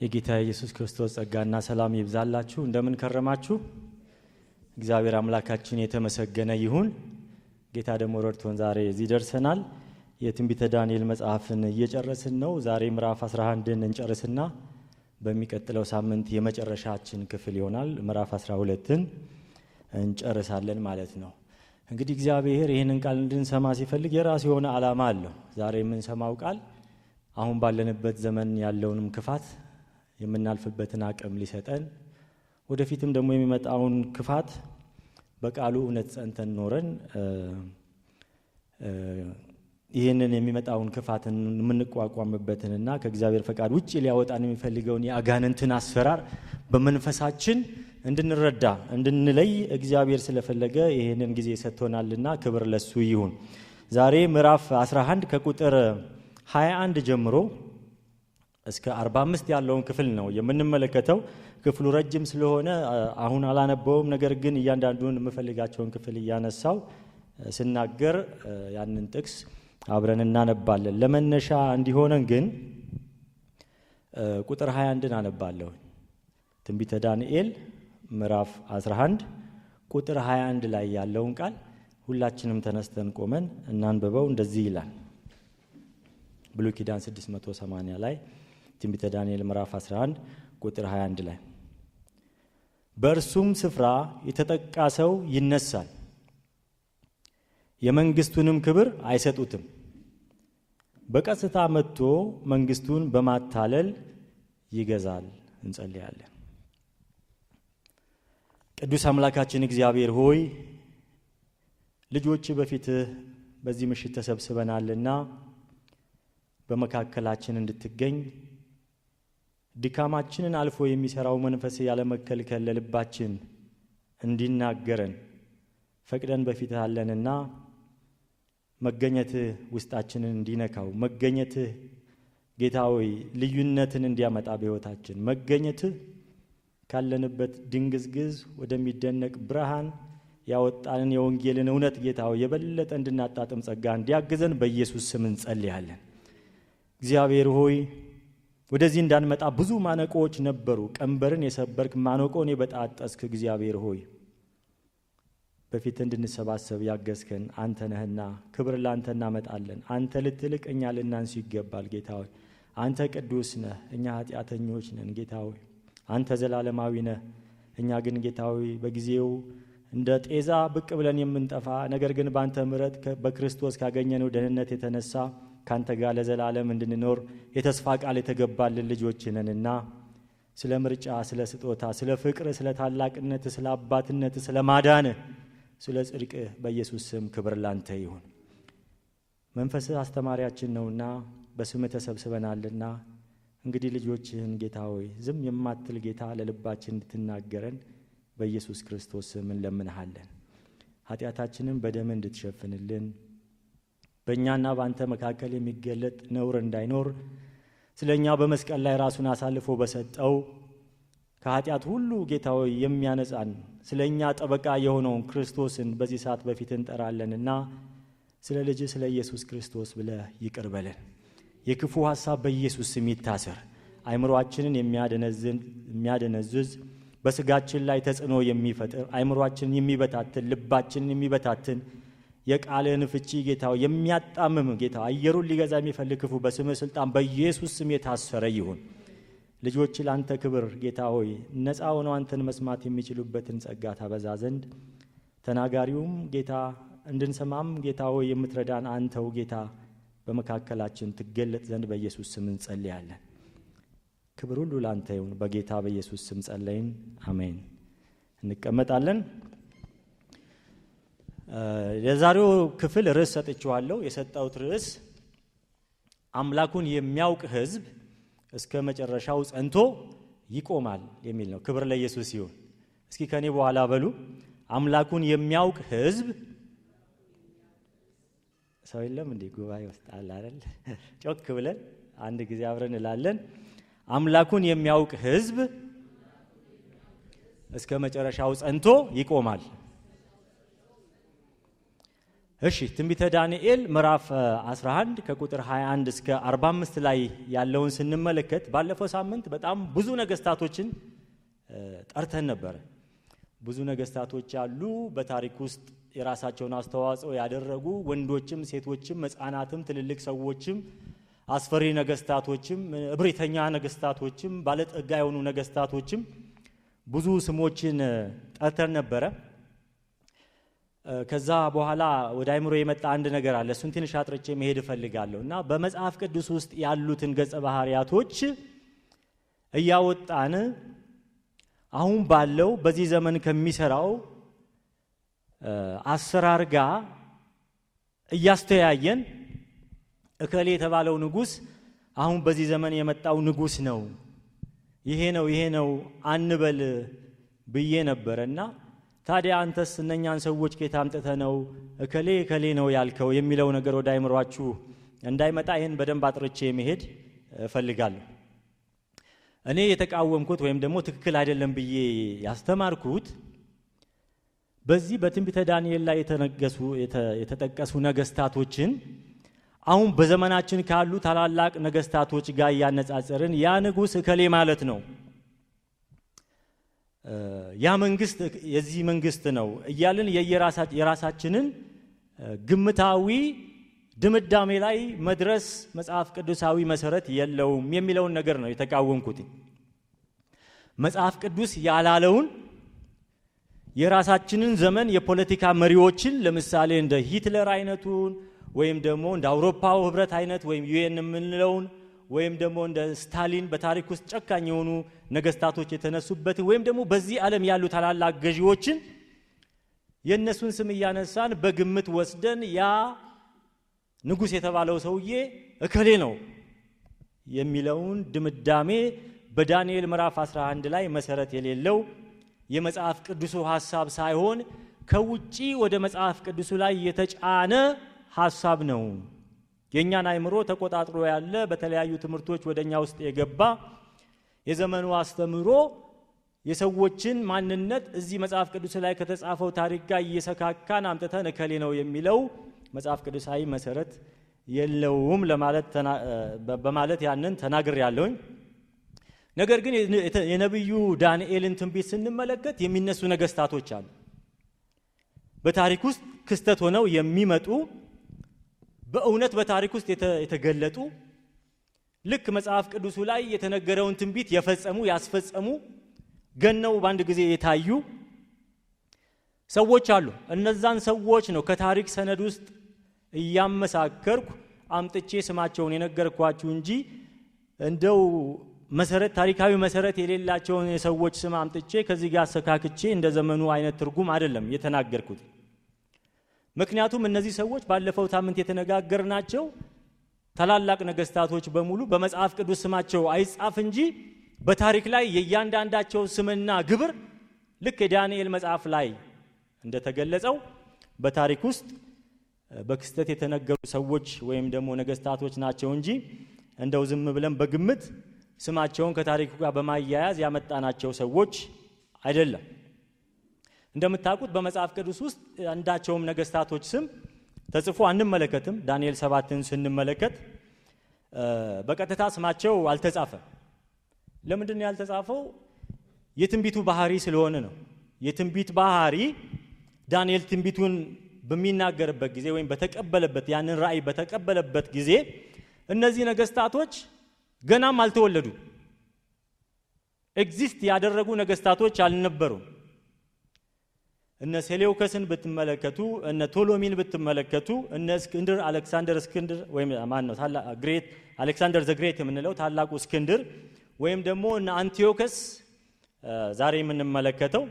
የጌታ ኢየሱስ ክርስቶስ ጸጋና ሰላም ይብዛላችሁ። እንደምን ከረማችሁ? እግዚአብሔር አምላካችን የተመሰገነ ይሁን። ጌታ ደግሞ ረድቶን ዛሬ እዚህ ደርሰናል። የትንቢተ ዳንኤል መጽሐፍን እየጨረስን ነው። ዛሬ ምዕራፍ 11ን እንጨርስና በሚቀጥለው ሳምንት የመጨረሻችን ክፍል ይሆናል። ምዕራፍ 12ን እንጨርሳለን ማለት ነው። እንግዲህ እግዚአብሔር ይህንን ቃል እንድንሰማ ሲፈልግ የራሱ የሆነ ዓላማ አለው። ዛሬ የምንሰማው ቃል አሁን ባለንበት ዘመን ያለውንም ክፋት የምናልፍበትን አቅም ሊሰጠን ወደፊትም ደግሞ የሚመጣውን ክፋት በቃሉ እውነት ጸንተን ኖረን ይህንን የሚመጣውን ክፋትን የምንቋቋምበትንና ከእግዚአብሔር ፈቃድ ውጭ ሊያወጣን የሚፈልገውን የአጋንንትን አሰራር በመንፈሳችን እንድንረዳ እንድንለይ እግዚአብሔር ስለፈለገ ይህንን ጊዜ ሰጥቶናልና ክብር ለሱ ይሁን። ዛሬ ምዕራፍ 11 ከቁጥር 21 ጀምሮ እስከ 45 ያለውን ክፍል ነው የምንመለከተው። ክፍሉ ረጅም ስለሆነ አሁን አላነበውም። ነገር ግን እያንዳንዱን የምፈልጋቸውን ክፍል እያነሳው ስናገር ያንን ጥቅስ አብረን እናነባለን። ለመነሻ እንዲሆነን ግን ቁጥር 21ን አነባለሁ። ትንቢተ ዳንኤል ምዕራፍ 11 ቁጥር 21 ላይ ያለውን ቃል ሁላችንም ተነስተን ቆመን እናንብበው። እንደዚህ ይላል። ብሉይ ኪዳን 680 ላይ ትንቢተ ዳንኤል ምዕራፍ 11 ቁጥር 21 ላይ በእርሱም ስፍራ የተጠቃ ሰው ይነሳል፣ የመንግስቱንም ክብር አይሰጡትም። በቀስታ መጥቶ መንግስቱን በማታለል ይገዛል። እንጸልያለን። ቅዱስ አምላካችን እግዚአብሔር ሆይ ልጆች በፊትህ በዚህ ምሽት ተሰብስበናልና በመካከላችን እንድትገኝ ድካማችንን አልፎ የሚሰራው መንፈስ ያለመከልከል ለልባችን እንዲናገረን ፈቅደን በፊትህ አለንና መገኘትህ ውስጣችንን እንዲነካው፣ መገኘትህ ጌታ ሆይ ልዩነትን እንዲያመጣ በሕይወታችን መገኘትህ ካለንበት ድንግዝግዝ ወደሚደነቅ ብርሃን ያወጣንን የወንጌልን እውነት ጌታ ሆይ የበለጠ እንድናጣጥም ጸጋ እንዲያግዘን በኢየሱስ ስም እንጸልያለን። እግዚአብሔር ሆይ ወደዚህ እንዳንመጣ ብዙ ማነቆዎች ነበሩ። ቀንበርን የሰበርክ ማነቆን የበጣጠስክ እግዚአብሔር ሆይ በፊት እንድንሰባሰብ ያገዝከን አንተ ነህና ክብር ላንተ እናመጣለን። አንተ ልትልቅ እኛ ልናንስ ይገባል። ጌታ ሆይ አንተ ቅዱስ ነህ፣ እኛ ኃጢአተኞች ነን። ጌታ ሆይ አንተ ዘላለማዊ ነህ፣ እኛ ግን ጌታ ሆይ በጊዜው እንደ ጤዛ ብቅ ብለን የምንጠፋ ነገር ግን በአንተ ምሕረት በክርስቶስ ካገኘነው ደህንነት የተነሳ ካንተ ጋር ለዘላለም እንድንኖር የተስፋ ቃል የተገባልን ልጆች ነንና ስለ ምርጫ፣ ስለ ስጦታ፣ ስለ ፍቅር፣ ስለ ታላቅነት፣ ስለ አባትነት፣ ስለ ማዳን፣ ስለ ጽድቅ በኢየሱስ ስም ክብር ላንተ ይሁን። መንፈስህ አስተማሪያችን ነውና በስምህ ተሰብስበናልና እንግዲህ ልጆችህን ጌታ ሆይ ዝም የማትል ጌታ ለልባችን እንድትናገረን በኢየሱስ ክርስቶስ ስም እንለምንሃለን። ኃጢአታችንን በደም እንድትሸፍንልን በእኛና በአንተ መካከል የሚገለጥ ነውር እንዳይኖር ስለ እኛ በመስቀል ላይ ራሱን አሳልፎ በሰጠው ከኃጢአት ሁሉ ጌታ ሆይ የሚያነጻን ስለ እኛ ጠበቃ የሆነውን ክርስቶስን በዚህ ሰዓት በፊት እንጠራለንና ስለ ልጅ ስለ ኢየሱስ ክርስቶስ ብለህ ይቅር በለን። የክፉ ሐሳብ በኢየሱስ ስም ይታሰር። አእምሮአችንን የሚያደነዝዝ በስጋችን ላይ ተጽዕኖ የሚፈጥር አእምሮአችንን የሚበታትን ልባችንን የሚበታትን የቃልህን ፍቺ ጌታ የሚያጣምም ጌታ አየሩን ሊገዛ የሚፈልግ ክፉ በስምህ ስልጣን በኢየሱስ ስም የታሰረ ይሁን። ልጆች ለአንተ ክብር ጌታ ሆይ ነፃ ሆነው አንተን መስማት የሚችሉበትን ጸጋ ታበዛ ዘንድ ተናጋሪውም ጌታ እንድንሰማም ጌታ ሆይ የምትረዳን አንተው ጌታ በመካከላችን ትገለጥ ዘንድ በኢየሱስ ስም እንጸልያለን። ክብር ሁሉ ለአንተ ይሁን። በጌታ በኢየሱስ ስም ጸለይን፣ አሜን። እንቀመጣለን። የዛሬው ክፍል ርዕስ ሰጥቼዋለሁ። የሰጠሁት ርዕስ አምላኩን የሚያውቅ ሕዝብ እስከ መጨረሻው ጸንቶ ይቆማል የሚል ነው። ክብር ለኢየሱስ ይሁን። እስኪ ከኔ በኋላ በሉ፣ አምላኩን የሚያውቅ ሕዝብ። ሰው የለም እንዴ ጉባኤ ውስጥ አለ አይደል? ጮክ ብለን አንድ ጊዜ አብረን እንላለን። አምላኩን የሚያውቅ ሕዝብ እስከ መጨረሻው ጸንቶ ይቆማል። እሺ ትንቢተ ዳንኤል ምዕራፍ 11 ከቁጥር 21 እስከ 45 ላይ ያለውን ስንመለከት ባለፈው ሳምንት በጣም ብዙ ነገስታቶችን ጠርተን ነበር። ብዙ ነገስታቶች አሉ በታሪክ ውስጥ የራሳቸውን አስተዋጽኦ ያደረጉ ወንዶችም ሴቶችም ሕፃናትም ትልልቅ ሰዎችም አስፈሪ ነገስታቶችም እብሪተኛ ነገስታቶችም ባለጠጋ የሆኑ ነገስታቶችም ብዙ ስሞችን ጠርተን ነበረ። ከዛ በኋላ ወደ አይምሮ የመጣ አንድ ነገር አለ። እሱን ትንሽ አጥርቼ መሄድ እፈልጋለሁ እና በመጽሐፍ ቅዱስ ውስጥ ያሉትን ገጸ ባህሪያቶች እያወጣን አሁን ባለው በዚህ ዘመን ከሚሰራው አሰራር ጋር እያስተያየን እከሌ የተባለው ንጉስ አሁን በዚህ ዘመን የመጣው ንጉስ ነው፣ ይሄ ነው አንበል ብዬ ነበርና ታዲያ አንተስ እነኛን ሰዎች ከየት አምጥተህ ነው እከሌ ነው ያልከው የሚለው ነገር ወደ አይምሯችሁ እንዳይመጣ ይሄን በደንብ አጥርቼ መሄድ እፈልጋለሁ። እኔ የተቃወምኩት ወይም ደግሞ ትክክል አይደለም ብዬ ያስተማርኩት በዚህ በትንቢተ ዳንኤል ላይ የተጠቀሱ ነገስታቶችን አሁን በዘመናችን ካሉ ታላላቅ ነገስታቶች ጋር ያነጻጸርን ያ ንጉስ እከሌ ማለት ነው፣ ያ መንግስት የዚህ መንግስት ነው እያልን የራሳችንን ግምታዊ ድምዳሜ ላይ መድረስ መጽሐፍ ቅዱሳዊ መሰረት የለውም የሚለውን ነገር ነው የተቃወምኩት። መጽሐፍ ቅዱስ ያላለውን የራሳችንን ዘመን የፖለቲካ መሪዎችን ለምሳሌ እንደ ሂትለር አይነቱን ወይም ደግሞ እንደ አውሮፓው ህብረት አይነት ወይም ዩኤን የምንለውን ወይም ደግሞ እንደ ስታሊን በታሪክ ውስጥ ጨካኝ የሆኑ ነገስታቶች የተነሱበት ወይም ደግሞ በዚህ ዓለም ያሉ ታላላቅ ገዢዎችን የነሱን ስም እያነሳን በግምት ወስደን ያ ንጉስ የተባለው ሰውዬ እከሌ ነው የሚለውን ድምዳሜ በዳንኤል ምዕራፍ 11 ላይ መሰረት የሌለው የመጽሐፍ ቅዱሱ ሐሳብ ሳይሆን ከውጪ ወደ መጽሐፍ ቅዱሱ ላይ የተጫነ ሐሳብ ነው። የኛን አይምሮ ተቆጣጥሮ ያለ በተለያዩ ትምህርቶች ወደኛ ውስጥ የገባ የዘመኑ አስተምሮ የሰዎችን ማንነት እዚህ መጽሐፍ ቅዱስ ላይ ከተጻፈው ታሪክ ጋር እየሰካካን አምጥተን እከሌ ነው የሚለው መጽሐፍ ቅዱሳዊ መሰረት የለውም በማለት ያንን ተናግሬያለሁኝ። ነገር ግን የነብዩ ዳንኤልን ትንቢት ስንመለከት የሚነሱ ነገስታቶች አሉ። በታሪክ ውስጥ ክስተት ሆነው የሚመጡ በእውነት በታሪክ ውስጥ የተገለጡ ልክ መጽሐፍ ቅዱሱ ላይ የተነገረውን ትንቢት የፈጸሙ ያስፈጸሙ ገነው በአንድ ጊዜ የታዩ ሰዎች አሉ። እነዛን ሰዎች ነው ከታሪክ ሰነድ ውስጥ እያመሳከርኩ አምጥቼ ስማቸውን የነገርኳችሁ እንጂ እንደው ታሪካዊ መሰረት የሌላቸውን የሰዎች ስም አምጥቼ ከዚህ ጋር አሰካክቼ እንደ ዘመኑ አይነት ትርጉም አይደለም የተናገርኩት። ምክንያቱም እነዚህ ሰዎች ባለፈው ሳምንት የተነጋገርናቸው ታላላቅ ነገስታቶች በሙሉ በመጽሐፍ ቅዱስ ስማቸው አይጻፍ እንጂ በታሪክ ላይ የእያንዳንዳቸው ስምና ግብር ልክ የዳንኤል መጽሐፍ ላይ እንደተገለጸው በታሪክ ውስጥ በክስተት የተነገሩ ሰዎች ወይም ደግሞ ነገስታቶች ናቸው እንጂ እንደው ዝም ብለን በግምት ስማቸውን ከታሪኩ ጋር በማያያዝ ያመጣናቸው ሰዎች አይደለም። እንደምታውቁት በመጽሐፍ ቅዱስ ውስጥ አንዳቸውም ነገስታቶች ስም ተጽፎ አንመለከትም። ዳንኤል 7ን ስንመለከት በቀጥታ ስማቸው አልተጻፈም። ለምንድን ነው ያልተጻፈው? የትንቢቱ ባህሪ ስለሆነ ነው። የትንቢት ባህሪ ዳንኤል ትንቢቱን በሚናገርበት ጊዜ ወይም በተቀበለበት ያንን ራእይ በተቀበለበት ጊዜ እነዚህ ነገስታቶች ገናም አልተወለዱ፣ ኤግዚስት ያደረጉ ነገስታቶች አልነበሩም። እነ ሴሌውከስን ብትመለከቱ፣ እነ ቶሎሚን ብትመለከቱ፣ እነ እስክንድር እስክንድር ወይም ማን ነው ግሬት አሌክሳንደር ዘ ግሬት የምንለው ታላቁ እስክንድር ወይም ደግሞ እነ አንቲዮከስ ዛሬ የምንመለከተው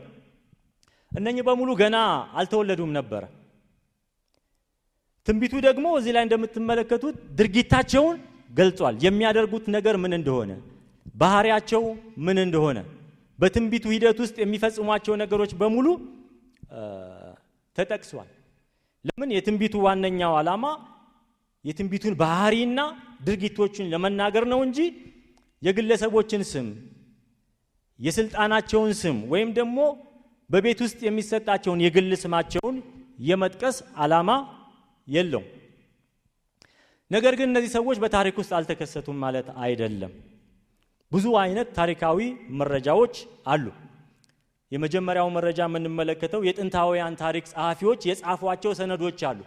እነኚህ በሙሉ ገና አልተወለዱም ነበር። ትንቢቱ ደግሞ እዚህ ላይ እንደምትመለከቱት ድርጊታቸውን ገልጿል። የሚያደርጉት ነገር ምን እንደሆነ፣ ባህሪያቸው ምን እንደሆነ፣ በትንቢቱ ሂደት ውስጥ የሚፈጽሟቸው ነገሮች በሙሉ ተጠቅሷል። ለምን? የትንቢቱ ዋነኛው ዓላማ የትንቢቱን ባህሪና ድርጊቶችን ለመናገር ነው እንጂ የግለሰቦችን ስም፣ የስልጣናቸውን ስም ወይም ደግሞ በቤት ውስጥ የሚሰጣቸውን የግል ስማቸውን የመጥቀስ ዓላማ የለውም። ነገር ግን እነዚህ ሰዎች በታሪክ ውስጥ አልተከሰቱም ማለት አይደለም። ብዙ አይነት ታሪካዊ መረጃዎች አሉ። የመጀመሪያው መረጃ የምንመለከተው የጥንታውያን ታሪክ ጸሐፊዎች የጻፏቸው ሰነዶች አሉ።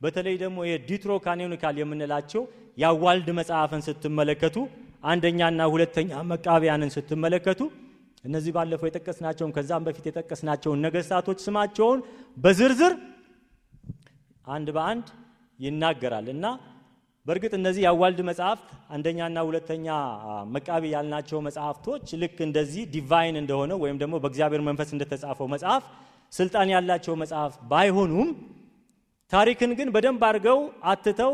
በተለይ ደግሞ የዲትሮካኖኒካል የምንላቸው ያዋልድ መጽሐፍን ስትመለከቱ፣ አንደኛና ሁለተኛ መቃብያንን ስትመለከቱ እነዚህ ባለፈው የጠቀስናቸውን ከዛም በፊት የጠቀስናቸውን ነገስታቶች ስማቸውን በዝርዝር አንድ በአንድ ይናገራል እና በእርግጥ እነዚህ ያዋልድ መጽሐፍት አንደኛና ሁለተኛ መቃቢ ያልናቸው መጽሐፍቶች ልክ እንደዚህ ዲቫይን እንደሆነ ወይም ደግሞ በእግዚአብሔር መንፈስ እንደተጻፈው መጽሐፍ ስልጣን ያላቸው መጽሐፍ ባይሆኑም ታሪክን ግን በደንብ አድርገው አትተው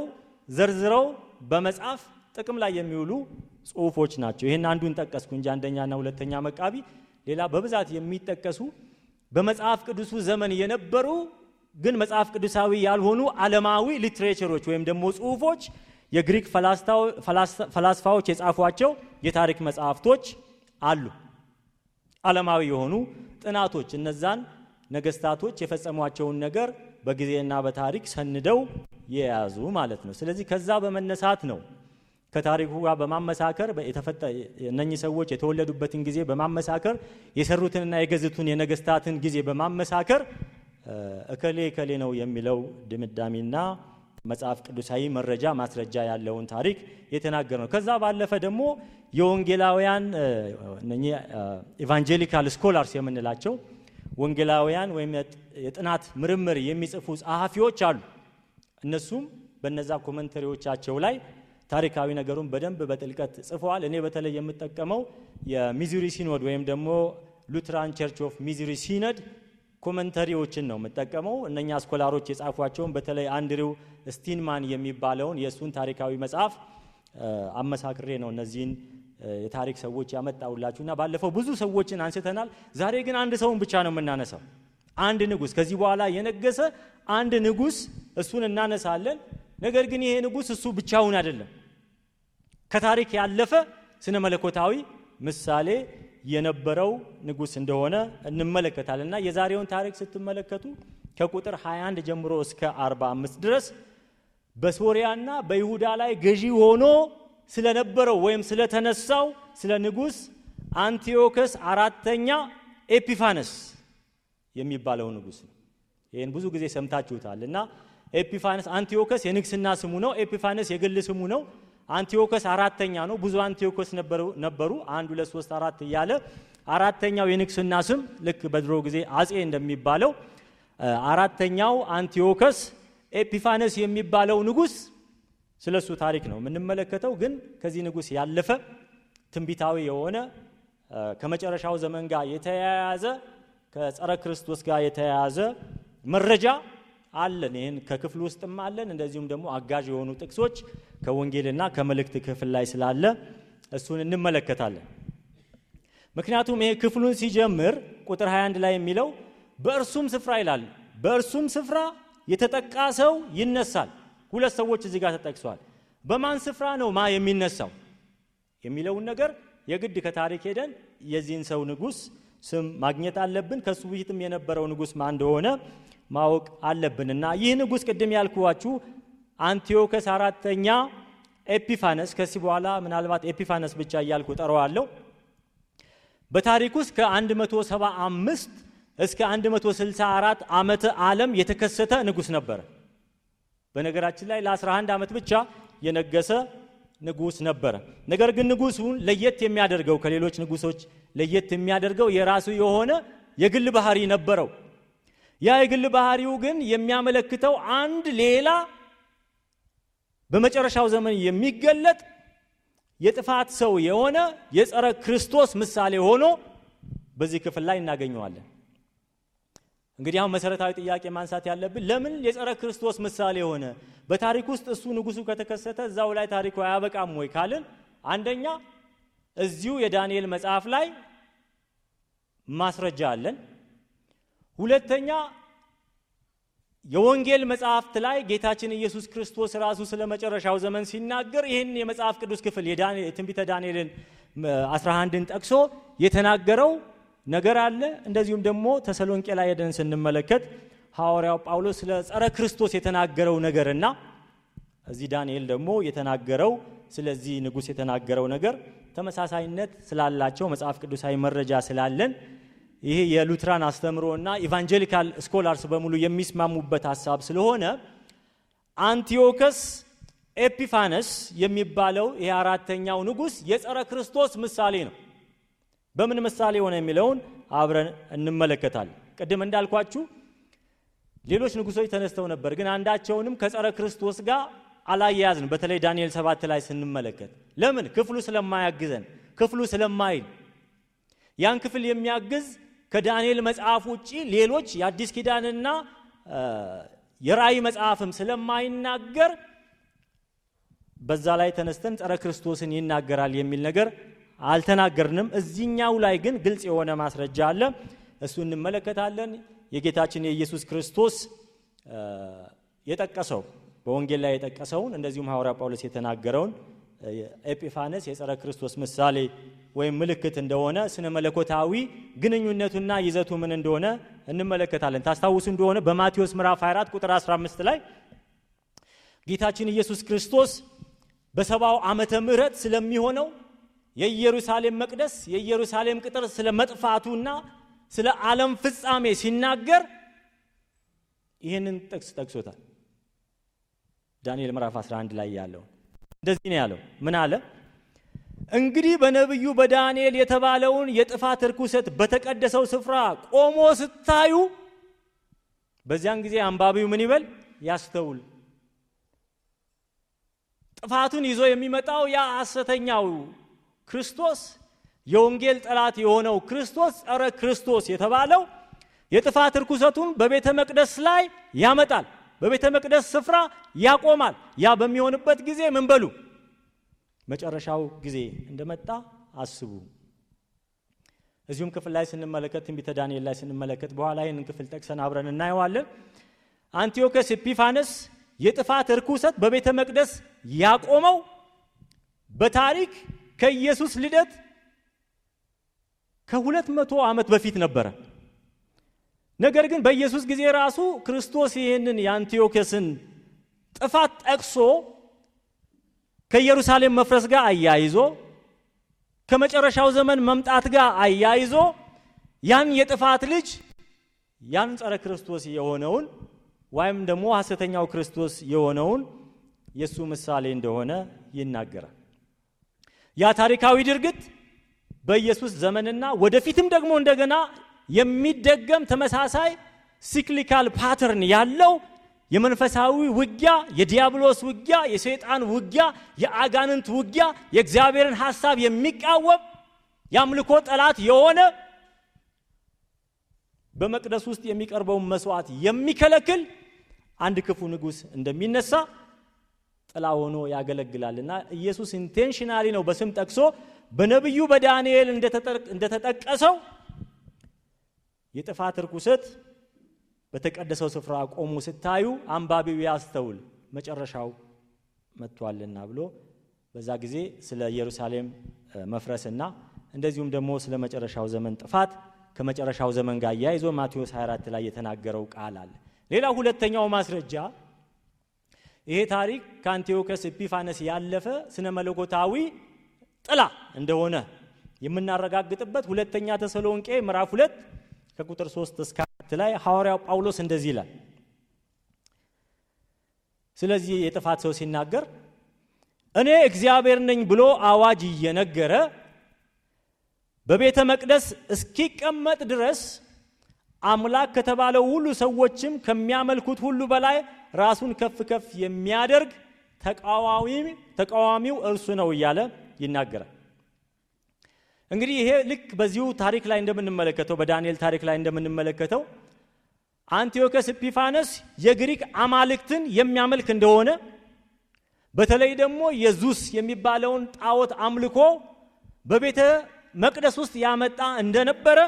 ዘርዝረው በመጽሐፍ ጥቅም ላይ የሚውሉ ጽሑፎች ናቸው። ይሄን አንዱን ጠቀስኩ እንጂ አንደኛና ሁለተኛ መቃቢ ሌላ በብዛት የሚጠቀሱ በመጽሐፍ ቅዱሱ ዘመን የነበሩ ግን መጽሐፍ ቅዱሳዊ ያልሆኑ ዓለማዊ ሊትሬቸሮች ወይም ደግሞ ጽሑፎች የግሪክ ፈላስፋዎች የጻፏቸው የታሪክ መጽሐፍቶች አሉ። ዓለማዊ የሆኑ ጥናቶች እነዛን ነገስታቶች የፈጸሟቸውን ነገር በጊዜና በታሪክ ሰንደው የያዙ ማለት ነው። ስለዚህ ከዛ በመነሳት ነው ከታሪኩ ጋር በማመሳከር እነኚህ ሰዎች የተወለዱበትን ጊዜ በማመሳከር የሰሩትንና የገዙትን የነገስታትን ጊዜ በማመሳከር እከሌ ነው የሚለው ድምዳሜና መጽሐፍ ቅዱሳዊ መረጃ ማስረጃ ያለውን ታሪክ የተናገረ ነው። ከዛ ባለፈ ደግሞ የወንጌላውያን እነኚህ ኢቫንጀሊካል ስኮላርስ የምንላቸው ወንጌላውያን ወይም የጥናት ምርምር የሚጽፉ ጸሐፊዎች አሉ። እነሱም በነዛ ኮመንተሪዎቻቸው ላይ ታሪካዊ ነገሩን በደንብ በጥልቀት ጽፈዋል። እኔ በተለይ የምጠቀመው የሚዙሪ ሲኖድ ወይም ደግሞ ሉትራን ቸርች ኦፍ ሚዙሪ ሲኖድ ኮመንተሪዎችን ነው የምጠቀመው። እነኛ ስኮላሮች የጻፏቸውን በተለይ አንድሪው ስቲንማን የሚባለውን የእሱን ታሪካዊ መጽሐፍ አመሳክሬ ነው እነዚህን የታሪክ ሰዎች ያመጣውላችሁና ባለፈው ብዙ ሰዎችን አንስተናል። ዛሬ ግን አንድ ሰውን ብቻ ነው የምናነሳው። አንድ ንጉስ፣ ከዚህ በኋላ የነገሰ አንድ ንጉስ፣ እሱን እናነሳለን። ነገር ግን ይሄ ንጉስ እሱ ብቻውን አይደለም፣ ከታሪክ ያለፈ ስነ መለኮታዊ ምሳሌ የነበረው ንጉስ እንደሆነ እንመለከታለንና የዛሬውን ታሪክ ስትመለከቱ ከቁጥር 21 ጀምሮ እስከ 45 ድረስ በሶሪያና በይሁዳ ላይ ገዢ ሆኖ ስለነበረው ወይም ስለተነሳው ስለ ንጉስ አንቲዮከስ አራተኛ ኤጲፋነስ የሚባለው ንጉስ ነው። ይሄን ብዙ ጊዜ ሰምታችሁታልና ኤጲፋነስ አንቲዮከስ የንግስና ስሙ ነው። ኤጲፋነስ የግል ስሙ ነው። አንቲዮከስ አራተኛ ነው። ብዙ አንቲዮከስ ነበሩ 1 2 3 4 እያለ አራተኛው የንግስና ስም ልክ በድሮ ጊዜ አጼ እንደሚባለው አራተኛው አንቲዮከስ ኤጲፋነስ የሚባለው ንጉስ ስለሱ ታሪክ ነው የምንመለከተው። ግን ከዚህ ንጉስ ያለፈ ትንቢታዊ የሆነ ከመጨረሻው ዘመን ጋር የተያያዘ ከጸረ ክርስቶስ ጋር የተያያዘ መረጃ አለን። ይሄን ከክፍል ውስጥም አለን። እንደዚሁም ደግሞ አጋዥ የሆኑ ጥቅሶች ከወንጌልና ከመልእክት ክፍል ላይ ስላለ እሱን እንመለከታለን። ምክንያቱም ይሄ ክፍሉን ሲጀምር ቁጥር 21 ላይ የሚለው በእርሱም ስፍራ ይላል። በእርሱም ስፍራ የተጠቃ ሰው ይነሳል። ሁለት ሰዎች እዚህ ጋር ተጠቅሰዋል። በማን ስፍራ ነው የሚነሳው የሚለውን ነገር የግድ ከታሪክ ሄደን የዚህን ሰው ንጉስ ስም ማግኘት አለብን። ከሱ በፊትም የነበረው ንጉስ ማን እንደሆነ ማወቅ አለብንና ይህ ንጉስ ቅድም ያልኳችሁ አንቲዮከስ አራተኛ ኤጲፋነስ፣ ከዚህ በኋላ ምናልባት ኤጲፋነስ ብቻ እያልኩ ጠራዋለሁ፣ በታሪክ ውስጥ ከ175 እስከ 164 ዓመተ ዓለም የተከሰተ ንጉስ ነበረ። በነገራችን ላይ ለ11 ዓመት ብቻ የነገሰ ንጉስ ነበረ። ነገር ግን ንጉሱን ለየት የሚያደርገው ከሌሎች ንጉሶች ለየት የሚያደርገው የራሱ የሆነ የግል ባህሪ ነበረው። ያ የግል ባህሪው ግን የሚያመለክተው አንድ ሌላ በመጨረሻው ዘመን የሚገለጥ የጥፋት ሰው የሆነ የጸረ ክርስቶስ ምሳሌ ሆኖ በዚህ ክፍል ላይ እናገኘዋለን። እንግዲህ አሁን መሰረታዊ ጥያቄ ማንሳት ያለብን ለምን የጸረ ክርስቶስ ምሳሌ ሆነ? በታሪክ ውስጥ እሱ ንጉሱ ከተከሰተ እዛው ላይ ታሪኩ አያበቃም ወይ ካልን፣ አንደኛ እዚሁ የዳንኤል መጽሐፍ ላይ ማስረጃ አለን። ሁለተኛ የወንጌል መጽሐፍት ላይ ጌታችን ኢየሱስ ክርስቶስ ራሱ ስለ መጨረሻው ዘመን ሲናገር ይህን የመጽሐፍ ቅዱስ ክፍል የትንቢተ ዳንኤልን 11ን ጠቅሶ የተናገረው ነገር አለ። እንደዚሁም ደግሞ ተሰሎንቄ ላይ ሄደን ስንመለከት ሐዋርያው ጳውሎስ ስለ ጸረ ክርስቶስ የተናገረው ነገርና እዚህ ዳንኤል ደግሞ የተናገረው ስለዚህ ንጉስ የተናገረው ነገር ተመሳሳይነት ስላላቸው መጽሐፍ ቅዱሳዊ መረጃ ስላለን ይሄ የሉትራን አስተምሮና ኢቫንጀሊካል ስኮላርስ በሙሉ የሚስማሙበት ሐሳብ ስለሆነ አንቲዮከስ ኤጲፋነስ የሚባለው ይሄ አራተኛው ንጉስ የጸረ ክርስቶስ ምሳሌ ነው። በምን ምሳሌ ሆነ የሚለውን አብረን እንመለከታለን። ቅድም እንዳልኳችሁ ሌሎች ንጉሶች ተነስተው ነበር፣ ግን አንዳቸውንም ከጸረ ክርስቶስ ጋር አላያያዝን። በተለይ ዳንኤል 7 ላይ ስንመለከት ለምን? ክፍሉ ስለማያግዘን፣ ክፍሉ ስለማይል። ያን ክፍል የሚያግዝ ከዳንኤል መጽሐፍ ውጪ ሌሎች የአዲስ ኪዳንና የራእይ መጽሐፍም ስለማይናገር በዛ ላይ ተነስተን ጸረ ክርስቶስን ይናገራል የሚል ነገር አልተናገርንም። እዚህኛው ላይ ግን ግልጽ የሆነ ማስረጃ አለ። እሱ እንመለከታለን። የጌታችን የኢየሱስ ክርስቶስ የጠቀሰው በወንጌል ላይ የጠቀሰውን እንደዚሁም ሐዋርያ ጳውሎስ የተናገረውን ኤጲፋነስ የጸረ ክርስቶስ ምሳሌ ወይም ምልክት እንደሆነ ስነ መለኮታዊ ግንኙነቱና ይዘቱ ምን እንደሆነ እንመለከታለን። ታስታውሱ እንደሆነ በማቴዎስ ምዕራፍ 24 ቁጥር 15 ላይ ጌታችን ኢየሱስ ክርስቶስ በሰባው ዓመተ ምህረት ስለሚሆነው የኢየሩሳሌም መቅደስ የኢየሩሳሌም ቅጥር ስለ መጥፋቱና ስለ ዓለም ፍጻሜ ሲናገር ይህንን ጥቅስ ጠቅሶታል። ዳንኤል ምዕራፍ 11 ላይ ያለው እንደዚህ ነው ያለው። ምን አለ? እንግዲህ በነብዩ በዳንኤል የተባለውን የጥፋት ርኩሰት በተቀደሰው ስፍራ ቆሞ ስታዩ፣ በዚያን ጊዜ አንባቢው ምን ይበል? ያስተውል። ጥፋቱን ይዞ የሚመጣው ያ ሐሰተኛው ክርስቶስ፣ የወንጌል ጠላት የሆነው ክርስቶስ፣ ጸረ ክርስቶስ የተባለው የጥፋት ርኩሰቱን በቤተ መቅደስ ላይ ያመጣል፣ በቤተ መቅደስ ስፍራ ያቆማል። ያ በሚሆንበት ጊዜ ምን በሉ? መጨረሻው ጊዜ እንደመጣ አስቡ። እዚሁም ክፍል ላይ ስንመለከት ትንቢተ ዳንኤል ላይ ስንመለከት በኋላ ይህንን ክፍል ጠቅሰን አብረን እናየዋለን። አንቲዮከስ ኤጲፋነስ የጥፋት ርኩሰት በቤተ መቅደስ ያቆመው በታሪክ ከኢየሱስ ልደት ከ200 ዓመት በፊት ነበረ። ነገር ግን በኢየሱስ ጊዜ ራሱ ክርስቶስ ይህንን የአንቲዮከስን ጥፋት ጠቅሶ ከኢየሩሳሌም መፍረስ ጋር አያይዞ ከመጨረሻው ዘመን መምጣት ጋር አያይዞ ያን የጥፋት ልጅ ያን ጸረ ክርስቶስ የሆነውን ወይም ደግሞ ሐሰተኛው ክርስቶስ የሆነውን የሱ ምሳሌ እንደሆነ ይናገራል። ያ ታሪካዊ ድርጊት በኢየሱስ ዘመንና ወደፊትም ደግሞ እንደገና የሚደገም ተመሳሳይ ሲክሊካል ፓተርን ያለው የመንፈሳዊ ውጊያ፣ የዲያብሎስ ውጊያ፣ የሰይጣን ውጊያ፣ የአጋንንት ውጊያ፣ የእግዚአብሔርን ሐሳብ የሚቃወም የአምልኮ ጠላት የሆነ በመቅደስ ውስጥ የሚቀርበውን መስዋዕት የሚከለክል አንድ ክፉ ንጉስ እንደሚነሳ ጥላ ሆኖ ያገለግላልና ኢየሱስ ኢንቴንሽናሊ ነው በስም ጠቅሶ በነብዩ በዳንኤል እንደተጠቀሰው የጥፋት ርኩሰት በተቀደሰው ስፍራ ቆሞ ስታዩ አንባቢው ያስተውል መጨረሻው መጥቷልና ብሎ በዛ ጊዜ ስለ ኢየሩሳሌም መፍረስና እንደዚሁም ደግሞ ስለ መጨረሻው ዘመን ጥፋት ከመጨረሻው ዘመን ጋር ያይዞ ማቴዎስ 24 ላይ የተናገረው ቃል አለ። ሌላ ሁለተኛው ማስረጃ ይሄ ታሪክ ከአንቲዮከስ ኤጲፋነስ ያለፈ ስነ መለኮታዊ ጥላ እንደሆነ የምናረጋግጥበት ሁለተኛ ተሰሎንቄ ምዕራፍ 2 ከቁጥር 3 እስከ 4 ላይ ሐዋርያው ጳውሎስ እንደዚህ ይላል። ስለዚህ የጥፋት ሰው ሲናገር እኔ እግዚአብሔር ነኝ ብሎ አዋጅ እየነገረ በቤተ መቅደስ እስኪቀመጥ ድረስ አምላክ ከተባለው ሁሉ ሰዎችም ከሚያመልኩት ሁሉ በላይ ራሱን ከፍ ከፍ የሚያደርግ ተቃዋሚው እርሱ ነው እያለ ይናገራል። እንግዲህ ይሄ ልክ በዚሁ ታሪክ ላይ እንደምንመለከተው በዳንኤል ታሪክ ላይ እንደምንመለከተው አንቲዮከስ ኤጲፋነስ የግሪክ አማልክትን የሚያመልክ እንደሆነ በተለይ ደግሞ የዙስ የሚባለውን ጣዖት አምልኮ በቤተ መቅደስ ውስጥ ያመጣ እንደነበረ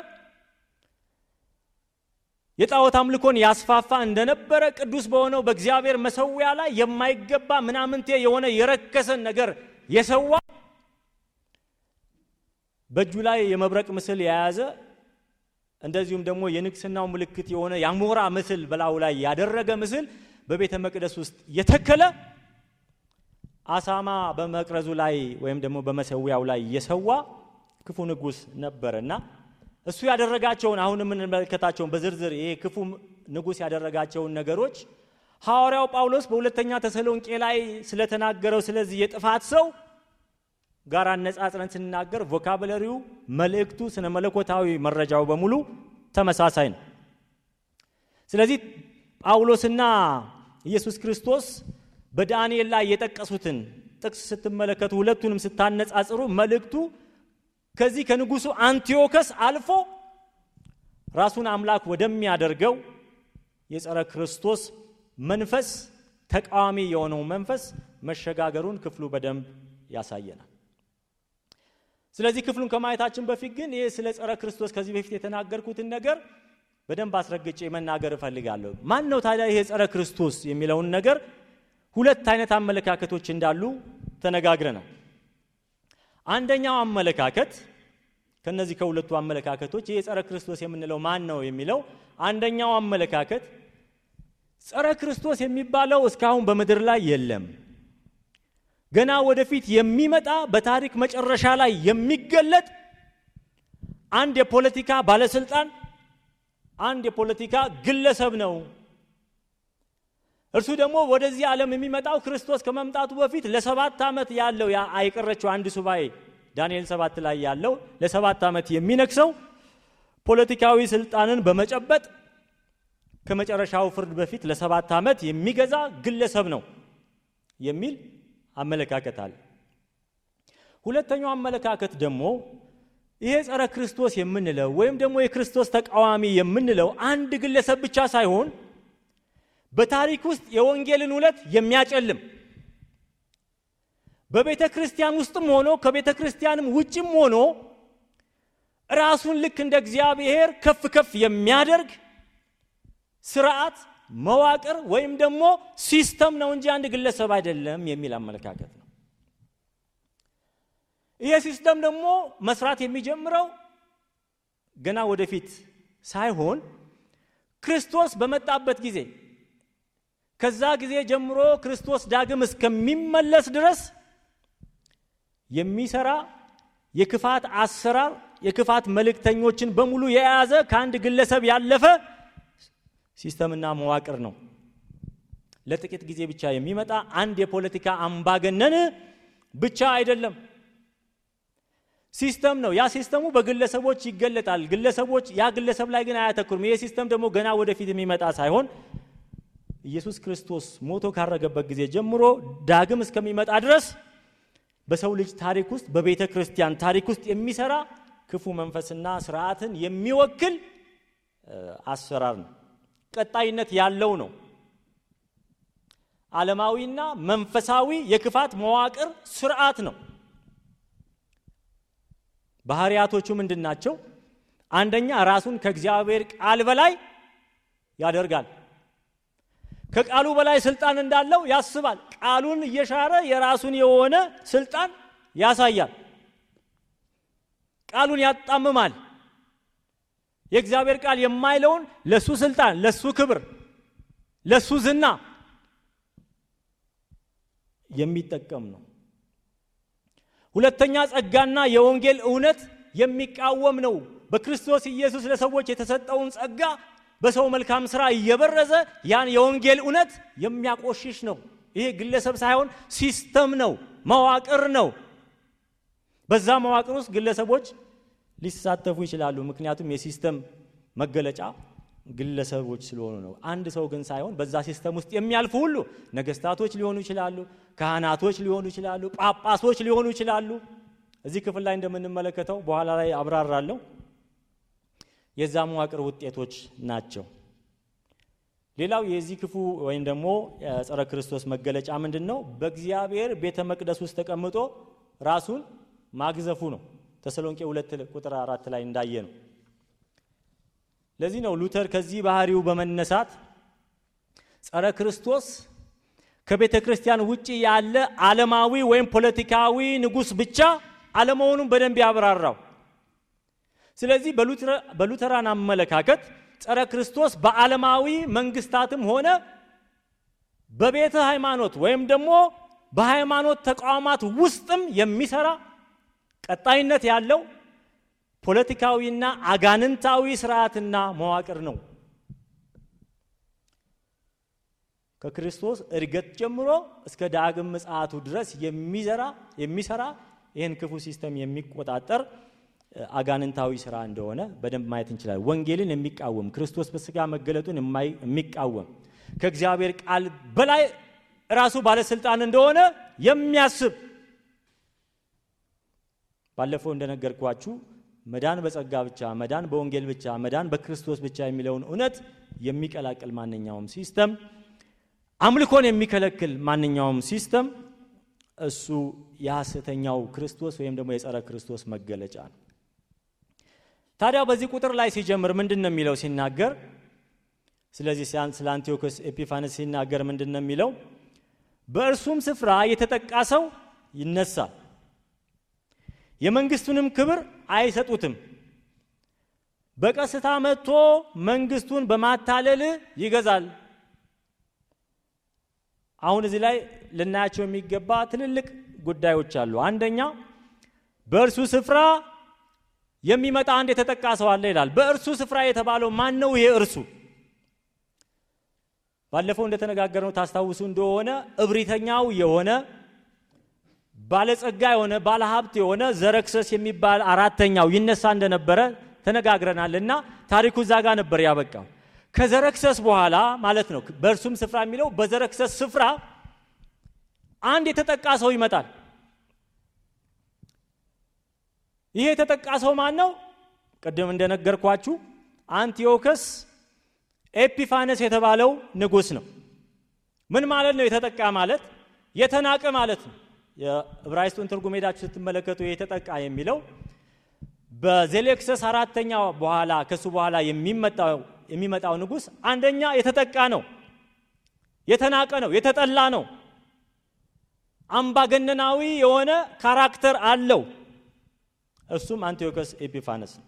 የጣዖት አምልኮን ያስፋፋ እንደነበረ ቅዱስ በሆነው በእግዚአብሔር መሰዊያ ላይ የማይገባ ምናምንቴ የሆነ የረከሰን ነገር የሰዋ በእጁ ላይ የመብረቅ ምስል የያዘ እንደዚሁም ደግሞ የንግስናው ምልክት የሆነ የአሞራ ምስል በላዩ ላይ ያደረገ ምስል በቤተ መቅደስ ውስጥ የተከለ አሳማ በመቅረዙ ላይ ወይም ደግሞ በመሰዊያው ላይ የሰዋ ክፉ ንጉስ ነበርና እሱ ያደረጋቸውን አሁን የምንመለከታቸውን በዝርዝር ይሄ ክፉ ንጉስ ያደረጋቸውን ነገሮች ሐዋርያው ጳውሎስ በሁለተኛ ተሰሎንቄ ላይ ስለተናገረው ስለዚህ የጥፋት ሰው ጋር አነጻጽረን ስንናገር ቮካቡላሪው መልእክቱ ስነ መለኮታዊ መረጃው በሙሉ ተመሳሳይ ነው። ስለዚህ ጳውሎስና ኢየሱስ ክርስቶስ በዳንኤል ላይ የጠቀሱትን ጥቅስ ስትመለከቱ ሁለቱንም ስታነጻጽሩ መልእክቱ ከዚህ ከንጉሱ አንቲዮከስ አልፎ ራሱን አምላክ ወደሚያደርገው የጸረ ክርስቶስ መንፈስ ተቃዋሚ የሆነው መንፈስ መሸጋገሩን ክፍሉ በደንብ ያሳየናል። ስለዚህ ክፍሉን ከማየታችን በፊት ግን ይሄ ስለ ጸረ ክርስቶስ ከዚህ በፊት የተናገርኩትን ነገር በደንብ አስረግጬ መናገር እፈልጋለሁ። ማን ነው ታዲያ ይሄ ጸረ ክርስቶስ የሚለውን ነገር ሁለት አይነት አመለካከቶች እንዳሉ ተነጋግረናል። አንደኛው አመለካከት ከነዚህ ከሁለቱ አመለካከቶች ይሄ ጸረ ክርስቶስ የምንለው ማን ነው የሚለው አንደኛው አመለካከት ጸረ ክርስቶስ የሚባለው እስካሁን በምድር ላይ የለም፣ ገና ወደፊት የሚመጣ በታሪክ መጨረሻ ላይ የሚገለጥ አንድ የፖለቲካ ባለስልጣን አንድ የፖለቲካ ግለሰብ ነው። እርሱ ደግሞ ወደዚህ ዓለም የሚመጣው ክርስቶስ ከመምጣቱ በፊት ለ7 ዓመት ያለው ያ አይቀረችው አንድ ሱባኤ ዳንኤል 7 ላይ ያለው ለ7 ዓመት የሚነክሰው ፖለቲካዊ ስልጣንን በመጨበጥ ከመጨረሻው ፍርድ በፊት ለ7 ዓመት የሚገዛ ግለሰብ ነው የሚል አመለካከት አለ። ሁለተኛው አመለካከት ደግሞ ይሄ ጸረ ክርስቶስ የምንለው ወይም ደግሞ የክርስቶስ ተቃዋሚ የምንለው አንድ ግለሰብ ብቻ ሳይሆን በታሪክ ውስጥ የወንጌልን እውነት የሚያጨልም በቤተ ክርስቲያን ውስጥም ሆኖ ከቤተ ክርስቲያንም ውጭም ሆኖ ራሱን ልክ እንደ እግዚአብሔር ከፍ ከፍ የሚያደርግ ስርዓት መዋቅር ወይም ደግሞ ሲስተም ነው እንጂ አንድ ግለሰብ አይደለም የሚል አመለካከት ነው። ይሄ ሲስተም ደግሞ መስራት የሚጀምረው ገና ወደፊት ሳይሆን ክርስቶስ በመጣበት ጊዜ ከዛ ጊዜ ጀምሮ ክርስቶስ ዳግም እስከሚመለስ ድረስ የሚሰራ የክፋት አሰራር የክፋት መልእክተኞችን በሙሉ የያዘ ከአንድ ግለሰብ ያለፈ ሲስተምና መዋቅር ነው። ለጥቂት ጊዜ ብቻ የሚመጣ አንድ የፖለቲካ አምባገነን ብቻ አይደለም፣ ሲስተም ነው። ያ ሲስተሙ በግለሰቦች ይገለጣል። ግለሰቦች ያ ግለሰብ ላይ ግን አያተኩርም። ይሄ ሲስተም ደግሞ ገና ወደፊት የሚመጣ ሳይሆን ኢየሱስ ክርስቶስ ሞቶ ካረገበት ጊዜ ጀምሮ ዳግም እስከሚመጣ ድረስ በሰው ልጅ ታሪክ ውስጥ በቤተ ክርስቲያን ታሪክ ውስጥ የሚሰራ ክፉ መንፈስና ስርዓትን የሚወክል አሰራር ነው። ቀጣይነት ያለው ነው። ዓለማዊና መንፈሳዊ የክፋት መዋቅር ስርዓት ነው። ባህሪያቶቹ ምንድናቸው? አንደኛ ራሱን ከእግዚአብሔር ቃል በላይ ያደርጋል። ከቃሉ በላይ ስልጣን እንዳለው ያስባል። ቃሉን እየሻረ የራሱን የሆነ ስልጣን ያሳያል። ቃሉን ያጣምማል። የእግዚአብሔር ቃል የማይለውን ለሱ ስልጣን፣ ለሱ ክብር፣ ለሱ ዝና የሚጠቀም ነው። ሁለተኛ ጸጋና የወንጌል እውነት የሚቃወም ነው። በክርስቶስ ኢየሱስ ለሰዎች የተሰጠውን ጸጋ በሰው መልካም ሥራ እየበረዘ ያን የወንጌል እውነት የሚያቆሽሽ ነው። ይሄ ግለሰብ ሳይሆን ሲስተም ነው፣ መዋቅር ነው። በዛ መዋቅር ውስጥ ግለሰቦች ሊሳተፉ ይችላሉ። ምክንያቱም የሲስተም መገለጫ ግለሰቦች ስለሆኑ ነው። አንድ ሰው ግን ሳይሆን በዛ ሲስተም ውስጥ የሚያልፉ ሁሉ ነገስታቶች ሊሆኑ ይችላሉ፣ ካህናቶች ሊሆኑ ይችላሉ፣ ጳጳሶች ሊሆኑ ይችላሉ። እዚህ ክፍል ላይ እንደምንመለከተው በኋላ ላይ አብራራለሁ የዛ መዋቅር ውጤቶች ናቸው። ሌላው የዚህ ክፉ ወይም ደግሞ ጸረ ክርስቶስ መገለጫ ምንድነው? በእግዚአብሔር ቤተ መቅደስ ውስጥ ተቀምጦ ራሱን ማግዘፉ ነው። ተሰሎንቄ 2:4 ላይ እንዳየ ነው። ለዚህ ነው ሉተር ከዚህ ባህሪው በመነሳት ጸረ ክርስቶስ ከቤተ ክርስቲያን ውጪ ያለ ዓለማዊ ወይም ፖለቲካዊ ንጉስ ብቻ አለመሆኑን በደንብ ያብራራው። ስለዚህ በሉተራን አመለካከት ጸረ ክርስቶስ በዓለማዊ መንግስታትም ሆነ በቤተ ሃይማኖት ወይም ደግሞ በሃይማኖት ተቋማት ውስጥም የሚሰራ ቀጣይነት ያለው ፖለቲካዊና አጋንንታዊ ስርዓትና መዋቅር ነው። ከክርስቶስ እርገት ጀምሮ እስከ ዳግም ምጽአቱ ድረስ የሚሰራ ይህን ክፉ ሲስተም የሚቆጣጠር አጋንንታዊ ስራ እንደሆነ በደንብ ማየት እንችላለን። ወንጌልን የሚቃወም ክርስቶስ በስጋ መገለጡን የሚቃወም ከእግዚአብሔር ቃል በላይ ራሱ ባለስልጣን እንደሆነ የሚያስብ ባለፈው እንደነገርኳችሁ መዳን በጸጋ ብቻ፣ መዳን በወንጌል ብቻ፣ መዳን በክርስቶስ ብቻ የሚለውን እውነት የሚቀላቅል ማንኛውም ሲስተም፣ አምልኮን የሚከለክል ማንኛውም ሲስተም እሱ የሐሰተኛው ክርስቶስ ወይም ደግሞ የጸረ ክርስቶስ መገለጫ ነው። ታዲያ በዚህ ቁጥር ላይ ሲጀምር ምንድነው የሚለው ሲናገር? ስለዚህ ስለ አንቲዮኮስ ኤጲፋንስ ሲናገር ምንድነው የሚለው? በእርሱም ስፍራ የተጠቃ ሰው ይነሳል፣ የመንግስቱንም ክብር አይሰጡትም፣ በቀስታ መጥቶ መንግስቱን በማታለል ይገዛል። አሁን እዚህ ላይ ልናያቸው የሚገባ ትልልቅ ጉዳዮች አሉ። አንደኛ በእርሱ ስፍራ የሚመጣ አንድ የተጠቃ ሰው አለ ይላል። በእርሱ ስፍራ የተባለው ማን ነው? ይሄ እርሱ ባለፈው እንደተነጋገርነው ታስታውሱ እንደሆነ እብሪተኛው የሆነ ባለጸጋ የሆነ ባለሀብት የሆነ ዘረክሰስ የሚባል አራተኛው ይነሳ እንደነበረ ተነጋግረናልና ታሪኩ እዛ ጋር ነበር ያበቃው። ከዘረክሰስ በኋላ ማለት ነው በእርሱም ስፍራ የሚለው በዘረክሰስ ስፍራ አንድ የተጠቃ ሰው ይመጣል። ይሄ የተጠቃ ሰው ማን ነው? ቅድም እንደነገርኳችሁ አንቲዮኮስ ኤጲፋነስ የተባለው ንጉስ ነው። ምን ማለት ነው? የተጠቃ ማለት የተናቀ ማለት ነው። የዕብራይስጡን ትርጉም ሄዳችሁ ስትመለከቱ የተጠቃ የሚለው በዘሌክሰስ አራተኛው በኋላ ከሱ በኋላ የሚመጣው ንጉስ አንደኛ የተጠቃ ነው፣ የተናቀ ነው፣ የተጠላ ነው። አምባገነናዊ የሆነ ካራክተር አለው። እሱም አንቲዮኮስ ኤጲፋነስ ነው።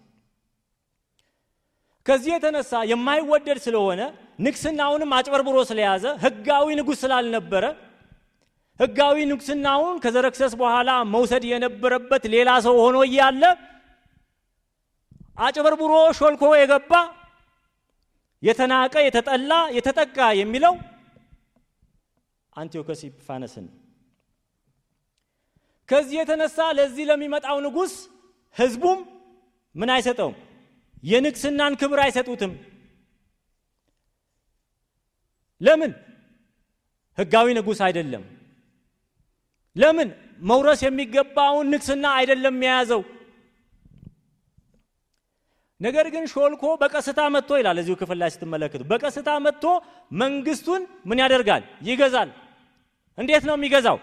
ከዚህ የተነሳ የማይወደድ ስለሆነ ንግስናውንም አጭበርብሮ ስለያዘ ህጋዊ ንጉስ ስላልነበረ ህጋዊ ንግስናውን ከዘረክሰስ በኋላ መውሰድ የነበረበት ሌላ ሰው ሆኖ እያለ አጭበርብሮ ሾልኮ የገባ የተናቀ፣ የተጠላ፣ የተጠቃ የሚለው አንቲዮኮስ ኤጲፋነስን። ከዚህ የተነሳ ለዚህ ለሚመጣው ንጉስ ህዝቡም ምን አይሰጠውም? የንግስናን ክብር አይሰጡትም። ለምን? ህጋዊ ንጉስ አይደለም። ለምን? መውረስ የሚገባውን ንግስና አይደለም የያዘው። ነገር ግን ሾልኮ በቀስታ መጥቶ ይላል እዚሁ ክፍል ላይ ስትመለከቱ፣ በቀስታ መጥቶ መንግስቱን ምን ያደርጋል? ይገዛል። እንዴት ነው የሚገዛው?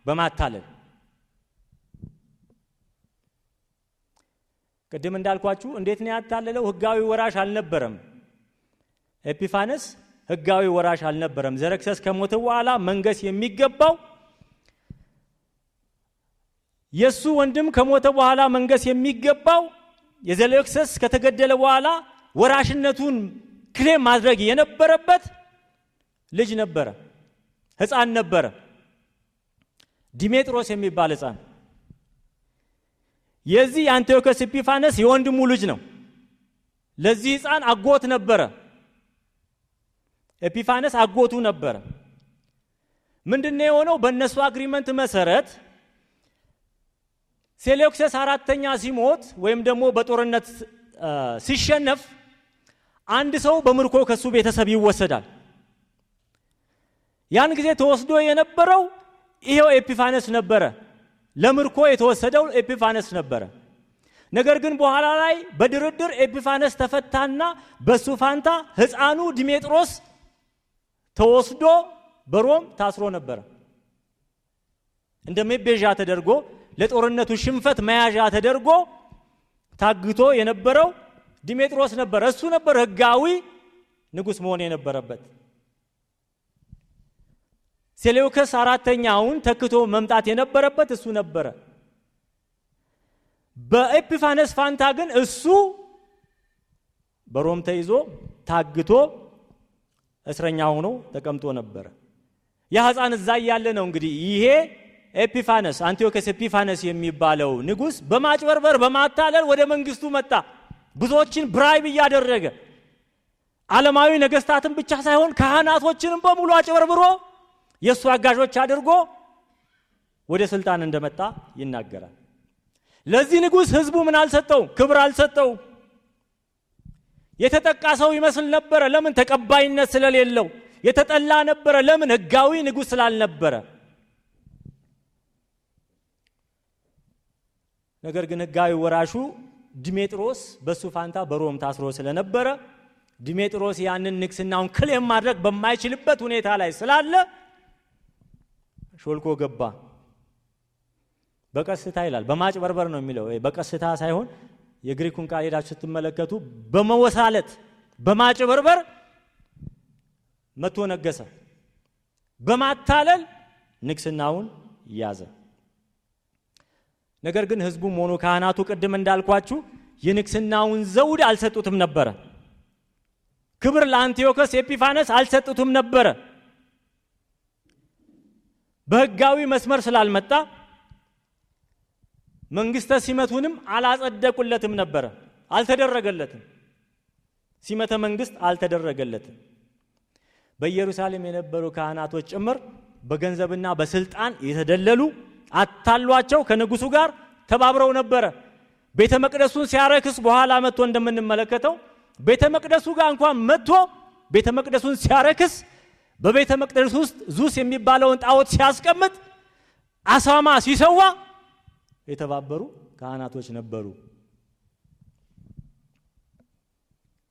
በማታለል። ቅድም እንዳልኳችሁ እንዴት ነው ያታለለው? ህጋዊ ወራሽ አልነበረም። ኤጲፋነስ ህጋዊ ወራሽ አልነበረም። ዘረክሰስ ከሞተ በኋላ መንገስ የሚገባው የሱ ወንድም ከሞተ በኋላ መንገስ የሚገባው የዘረክሰስ ከተገደለ በኋላ ወራሽነቱን ክሌም ማድረግ የነበረበት ልጅ ነበረ፣ ህፃን ነበረ። ዲሜጥሮስ የሚባል ህፃን የዚህ አንቲዮኮስ ኤጲፋነስ የወንድሙ ልጅ ነው። ለዚህ ህፃን አጎት ነበረ። ኤጲፋነስ አጎቱ ነበረ። ምንድነው የሆነው? በእነሱ አግሪመንት መሰረት ሴሌውክሰስ አራተኛ ሲሞት ወይም ደግሞ በጦርነት ሲሸነፍ አንድ ሰው በምርኮ ከሱ ቤተሰብ ይወሰዳል። ያን ጊዜ ተወስዶ የነበረው ይሄው ኤጲፋነስ ነበረ። ለምርኮ የተወሰደው ኤጲፋነስ ነበረ። ነገር ግን በኋላ ላይ በድርድር ኤጲፋነስ ተፈታና በሱ ፋንታ ህፃኑ ዲሜጥሮስ ተወስዶ በሮም ታስሮ ነበረ። እንደመቤዣ ተደርጎ ለጦርነቱ ሽንፈት መያዣ ተደርጎ ታግቶ የነበረው ዲሜጥሮስ ነበር። እሱ ነበር ህጋዊ ንጉስ መሆን የነበረበት። ሴሌውከስ አራተኛውን ተክቶ መምጣት የነበረበት እሱ ነበረ። በኤጲፋነስ ፋንታ ግን እሱ በሮም ተይዞ ታግቶ እስረኛ ሆኖ ተቀምጦ ነበር። ያ ሕፃን እዛ ያለ ነው እንግዲህ ይሄ ኤጲፋነስ አንቲዮኮስ ኤጲፋነስ የሚባለው ንጉስ በማጭበርበር በማታለል ወደ መንግስቱ መጣ። ብዙዎችን ብራይብ እያደረገ ዓለማዊ ነገስታትን ብቻ ሳይሆን ካህናቶችንም በሙሉ አጭበርብሮ የሱ አጋዦች አድርጎ ወደ ስልጣን እንደመጣ ይናገራል። ለዚህ ንጉስ ህዝቡ ምን አልሰጠው? ክብር አልሰጠው። የተጠቃ ሰው ይመስል ነበር። ለምን? ተቀባይነት ስለሌለው። የተጠላ ነበር። ለምን? ህጋዊ ንጉስ ስላልነበረ። ነገር ግን ህጋዊ ወራሹ ዲሜጥሮስ በሱ ፋንታ በሮም ታስሮ ስለነበረ ዲሜጥሮስ ያንን ንግስናውን ክሌም ማድረግ በማይችልበት ሁኔታ ላይ ስላለ ሾልኮ ገባ። በቀስታ ይላል፣ በማጭበርበር ነው የሚለው። በቀስታ ሳይሆን የግሪኩን ቃል ሄዳችሁ ስትመለከቱ በመወሳለት በማጭበርበር መጥቶ ነገሰ። በማታለል ንግስናውን ያዘ። ነገር ግን ህዝቡም ሆኖ ካህናቱ ቅድም እንዳልኳችሁ የንግስናውን ዘውድ አልሰጡትም ነበር። ክብር ለአንቲዮኮስ ኤጲፋነስ አልሰጡትም ነበር። በህጋዊ መስመር ስላልመጣ መንግስተ ሲመቱንም አላጸደቁለትም ነበር። አልተደረገለትም። ሲመተ መንግስት አልተደረገለትም። በኢየሩሳሌም የነበሩ ካህናቶች ጭምር በገንዘብና በስልጣን የተደለሉ አታሏቸው ከንጉሱ ጋር ተባብረው ነበር። ቤተ መቅደሱን ሲያረክስ በኋላ መጥቶ እንደምንመለከተው ቤተ መቅደሱ ጋር እንኳን መጥቶ ቤተ መቅደሱን ሲያረክስ በቤተ መቅደስ ውስጥ ዙስ የሚባለውን ጣዖት ሲያስቀምጥ አሳማ ሲሰዋ የተባበሩ ካህናቶች ነበሩ።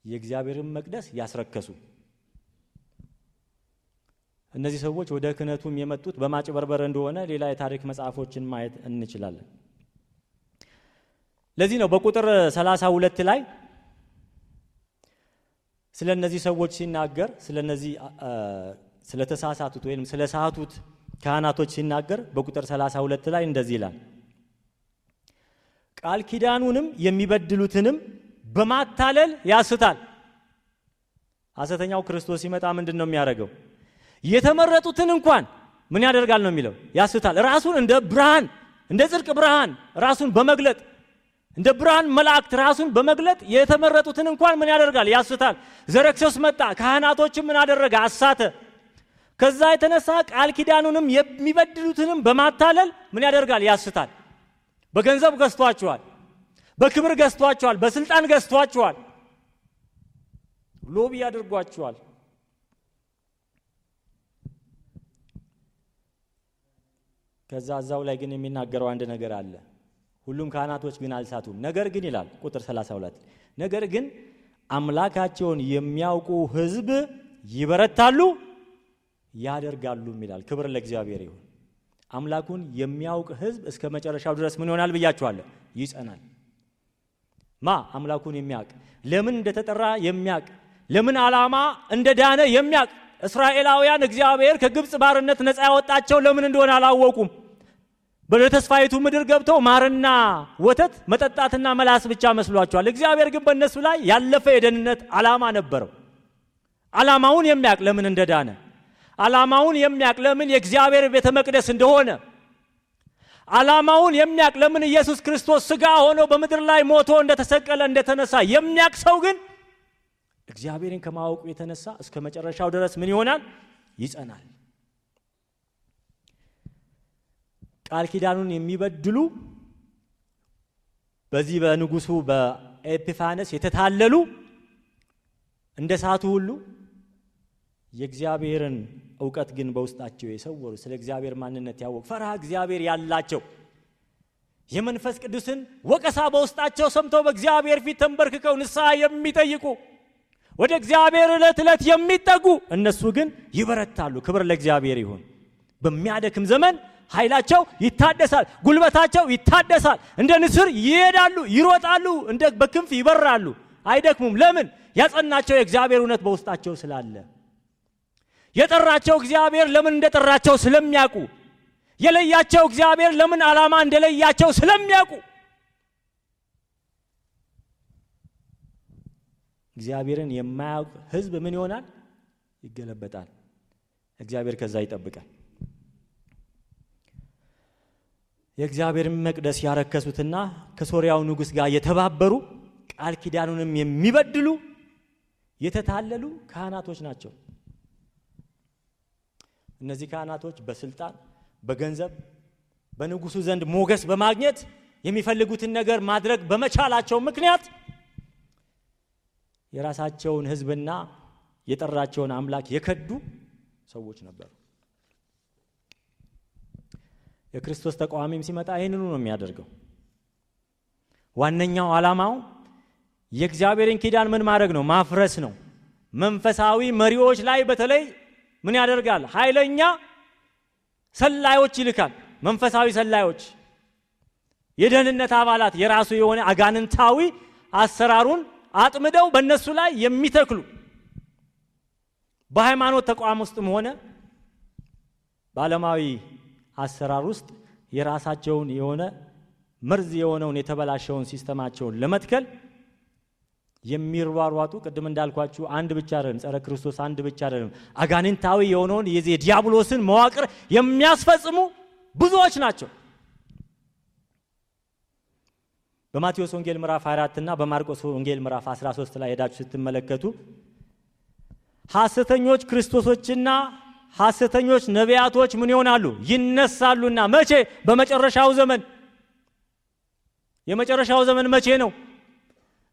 የእግዚአብሔርን መቅደስ ያስረከሱ እነዚህ ሰዎች ወደ ክህነቱም የመጡት በማጭበርበር እንደሆነ ሌላ የታሪክ መጽሐፎችን ማየት እንችላለን። ለዚህ ነው በቁጥር 32 ላይ ስለነዚህ ሰዎች ሲናገር ስለነዚህ ስለተሳሳቱት ወይንም ስለሳቱት ካህናቶች ሲናገር በቁጥር 32 ላይ እንደዚህ ይላል፣ ቃል ኪዳኑንም የሚበድሉትንም በማታለል ያስታል። ሐሰተኛው ክርስቶስ ሲመጣ ምንድነው የሚያደርገው? የተመረጡትን እንኳን ምን ያደርጋል ነው የሚለው? ያስታል። ራሱን እንደ ብርሃን እንደ ጽድቅ ብርሃን ራሱን በመግለጥ እንደ ብርሃን መላእክት ራሱን በመግለጥ የተመረጡትን እንኳን ምን ያደርጋል? ያስታል። ዘረክሰስ መጣ። ካህናቶችን ምን አደረገ? አሳተ። ከዛ የተነሳ ቃል ኪዳኑንም የሚበድሉትንም በማታለል ምን ያደርጋል? ያስታል። በገንዘብ ገዝቷቸዋል፣ በክብር ገዝቷቸዋል፣ በስልጣን ገዝቷቸዋል፣ ሎቢ ያደርጓቸዋል። ከዛ እዛው ላይ ግን የሚናገረው አንድ ነገር አለ። ሁሉም ካህናቶች ግን አልሳቱም። ነገር ግን ይላል ቁጥር 32 ነገር ግን አምላካቸውን የሚያውቁ ሕዝብ ይበረታሉ ያደርጋሉም ይላል። ክብር ለእግዚአብሔር ይሁን። አምላኩን የሚያውቅ ሕዝብ እስከ መጨረሻው ድረስ ምን ይሆናል ብያችኋለሁ? ይጸናል። አምላኩን የሚያውቅ ለምን እንደተጠራ የሚያውቅ ለምን ዓላማ እንደዳነ የሚያውቅ። እስራኤላውያን እግዚአብሔር ከግብጽ ባርነት ነፃ ያወጣቸው ለምን እንደሆነ አላወቁም። በተስፋይቱ ምድር ገብተው ማርና ወተት መጠጣትና መላስ ብቻ መስሏቸዋል። እግዚአብሔር ግን በእነሱ ላይ ያለፈ የደህንነት ዓላማ ነበረው። ዓላማውን የሚያውቅ ለምን እንደዳነ፣ ዓላማውን የሚያውቅ ለምን የእግዚአብሔር ቤተ መቅደስ እንደሆነ፣ ዓላማውን የሚያውቅ ለምን ኢየሱስ ክርስቶስ ሥጋ ሆኖ በምድር ላይ ሞቶ እንደተሰቀለ እንደተነሳ የሚያውቅ ሰው ግን እግዚአብሔርን ከማወቁ የተነሳ እስከ መጨረሻው ድረስ ምን ይሆናል? ይጸናል። ቃል ኪዳኑን የሚበድሉ በዚህ በንጉሱ በኤጲፋነስ የተታለሉ እንደ ሳቱ ሁሉ የእግዚአብሔርን ዕውቀት ግን በውስጣቸው የሰወሩ ስለ እግዚአብሔር ማንነት ያወቁ ፈርሃ እግዚአብሔር ያላቸው የመንፈስ ቅዱስን ወቀሳ በውስጣቸው ሰምተው በእግዚአብሔር ፊት ተንበርክከው ንስሐ የሚጠይቁ ወደ እግዚአብሔር ዕለት የሚጠጉ እነሱ ግን ይበረታሉ። ክብር ለእግዚአብሔር ይሁን። በሚያደክም ዘመን ኃይላቸው ይታደሳል፣ ጉልበታቸው ይታደሳል። እንደ ንስር ይሄዳሉ፣ ይሮጣሉ፣ እንደ በክንፍ ይበራሉ፣ አይደክሙም። ለምን? ያጸናቸው የእግዚአብሔር እውነት በውስጣቸው ስላለ። የጠራቸው እግዚአብሔር ለምን እንደጠራቸው ስለሚያውቁ፣ የለያቸው እግዚአብሔር ለምን ዓላማ እንደለያቸው ስለሚያውቁ እግዚአብሔርን የማያውቅ ሕዝብ ምን ይሆናል? ይገለበጣል። እግዚአብሔር ከዛ ይጠብቃል። የእግዚአብሔርን መቅደስ ያረከሱትና ከሶርያው ንጉሥ ጋር የተባበሩ ቃል ኪዳኑንም የሚበድሉ የተታለሉ ካህናቶች ናቸው። እነዚህ ካህናቶች በስልጣን በገንዘብ በንጉሱ ዘንድ ሞገስ በማግኘት የሚፈልጉትን ነገር ማድረግ በመቻላቸው ምክንያት የራሳቸውን ሕዝብና የጠራቸውን አምላክ የከዱ ሰዎች ነበሩ። የክርስቶስ ተቃዋሚም ሲመጣ ይህንኑ ነው የሚያደርገው። ዋነኛው ዓላማው የእግዚአብሔርን ኪዳን ምን ማድረግ ነው? ማፍረስ ነው። መንፈሳዊ መሪዎች ላይ በተለይ ምን ያደርጋል? ኃይለኛ ሰላዮች ይልካል። መንፈሳዊ ሰላዮች፣ የደህንነት አባላት የራሱ የሆነ አጋንንታዊ አሰራሩን አጥምደው በእነሱ ላይ የሚተክሉ በሃይማኖት ተቋም ውስጥም ሆነ በዓለማዊ አሰራር ውስጥ የራሳቸውን የሆነ መርዝ የሆነውን የተበላሸውን ሲስተማቸውን ለመትከል የሚሯሯጡ ቅድም እንዳልኳችሁ አንድ ብቻ አይደለም፣ ጸረ ክርስቶስ አንድ ብቻ አይደለም፣ አጋንንታዊ የሆነውን የዚህ ዲያብሎስን መዋቅር የሚያስፈጽሙ ብዙዎች ናቸው። በማቴዎስ ወንጌል ምዕራፍ 24 እና በማርቆስ ወንጌል ምዕራፍ 13 ላይ ሄዳችሁ ስትመለከቱ ሐሰተኞች ክርስቶሶችና ሐሰተኞች ነቢያቶች ምን ይሆናሉ? ይነሳሉና። መቼ? በመጨረሻው ዘመን። የመጨረሻው ዘመን መቼ ነው?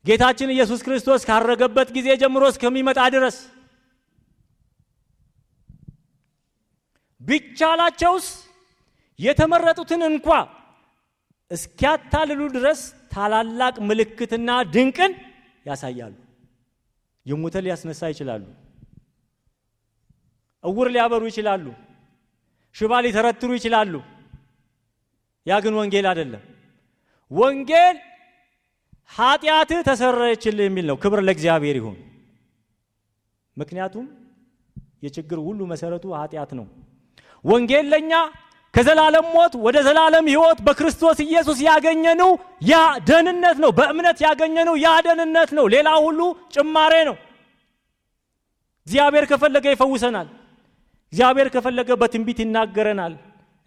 ጌታችን ኢየሱስ ክርስቶስ ካረገበት ጊዜ ጀምሮ እስከሚመጣ ድረስ። ቢቻላቸውስ የተመረጡትን እንኳ እስኪያታልሉ ድረስ ታላላቅ ምልክትና ድንቅን ያሳያሉ። የሞተ ሊያስነሳ ይችላሉ። እውር ሊያበሩ ይችላሉ። ሽባ ሊተረትሩ ይችላሉ። ያ ግን ወንጌል አይደለም። ወንጌል ኃጢአትህ ተሰረየችልህ የሚል ነው። ክብር ለእግዚአብሔር ይሁን። ምክንያቱም የችግር ሁሉ መሰረቱ ኃጢአት ነው። ወንጌል ለኛ ከዘላለም ሞት ወደ ዘላለም ሕይወት በክርስቶስ ኢየሱስ ያገኘነው ያ ደህንነት ነው። በእምነት ያገኘነው ያ ደህንነት ነው። ሌላ ሁሉ ጭማሬ ነው። እግዚአብሔር ከፈለገ ይፈውሰናል። እግዚአብሔር ከፈለገ በትንቢት ይናገረናል።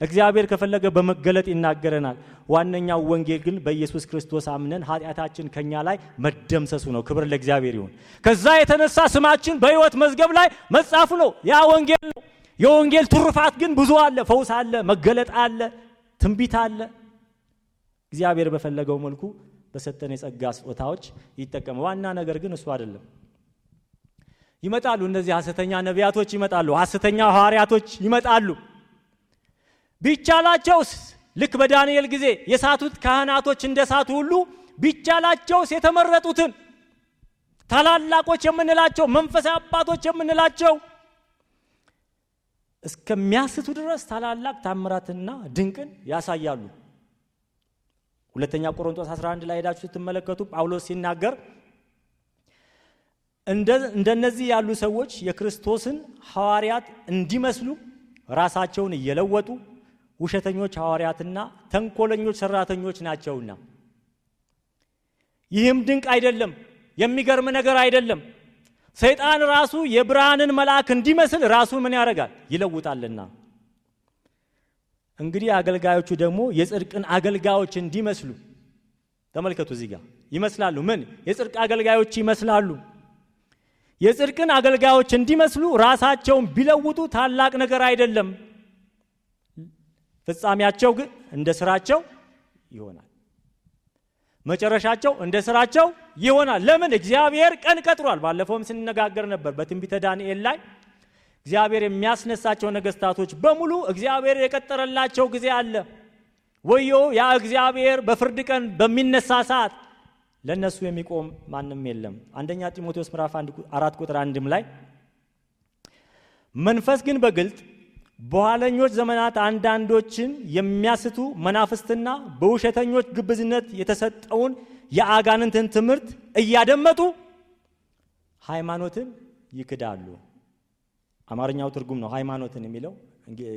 እግዚአብሔር ከፈለገ በመገለጥ ይናገረናል። ዋነኛው ወንጌል ግን በኢየሱስ ክርስቶስ አምነን ኃጢአታችን ከኛ ላይ መደምሰሱ ነው። ክብር ለእግዚአብሔር ይሁን። ከዛ የተነሳ ስማችን በሕይወት መዝገብ ላይ መጻፉ ነው። ያ ወንጌል ነው። የወንጌል ትሩፋት ግን ብዙ አለ። ፈውስ አለ፣ መገለጥ አለ፣ ትንቢት አለ። እግዚአብሔር በፈለገው መልኩ በሰጠን የጸጋ ስጦታዎች ይጠቀም። ዋና ነገር ግን እሱ አይደለም። ይመጣሉ፣ እነዚህ ሐሰተኛ ነቢያቶች ይመጣሉ፣ ሐሰተኛ ሐዋርያቶች ይመጣሉ። ቢቻላቸውስ ልክ በዳንኤል ጊዜ የሳቱት ካህናቶች እንደሳቱ ሁሉ ቢቻላቸውስ የተመረጡትን ታላላቆች የምንላቸው መንፈሳዊ አባቶች የምንላቸው እስከሚያስቱ ድረስ ታላላቅ ታምራትና ድንቅን ያሳያሉ። ሁለተኛ ቆሮንቶስ 11 ላይ ሄዳችሁ ስትመለከቱ ጳውሎስ ሲናገር እንደነዚህ ያሉ ሰዎች የክርስቶስን ሐዋርያት እንዲመስሉ ራሳቸውን እየለወጡ ውሸተኞች ሐዋርያትና ተንኮለኞች ሰራተኞች ናቸውና። ይህም ድንቅ አይደለም፣ የሚገርም ነገር አይደለም። ሰይጣን ራሱ የብርሃንን መልአክ እንዲመስል ራሱ ምን ያደርጋል? ይለውጣልና። እንግዲህ አገልጋዮቹ ደግሞ የጽድቅን አገልጋዮች እንዲመስሉ ተመልከቱ። እዚህ ጋር ይመስላሉ። ምን? የጽድቅ አገልጋዮች ይመስላሉ። የጽድቅን አገልጋዮች እንዲመስሉ ራሳቸውን ቢለውጡ ታላቅ ነገር አይደለም። ፍጻሜያቸው ግን እንደ ስራቸው ይሆናል። መጨረሻቸው እንደ ስራቸው ይሆናል። ለምን? እግዚአብሔር ቀን ቀጥሯል። ባለፈውም ስንነጋገር ነበር በትንቢተ ዳንኤል ላይ እግዚአብሔር የሚያስነሳቸው ነገስታቶች በሙሉ እግዚአብሔር የቀጠረላቸው ጊዜ አለ። ወዮ ያ እግዚአብሔር በፍርድ ቀን በሚነሳ ሰዓት ለነሱ የሚቆም ማንም የለም። አንደኛ ጢሞቴዎስ ምዕራፍ 4 ቁጥር 1 ላይ መንፈስ ግን በግልጥ በኋለኞች ዘመናት አንዳንዶችን የሚያስቱ መናፍስትና በውሸተኞች ግብዝነት የተሰጠውን የአጋንንትን ትምህርት እያደመጡ ሃይማኖትን ይክዳሉ። አማርኛው ትርጉም ነው ሃይማኖትን የሚለው።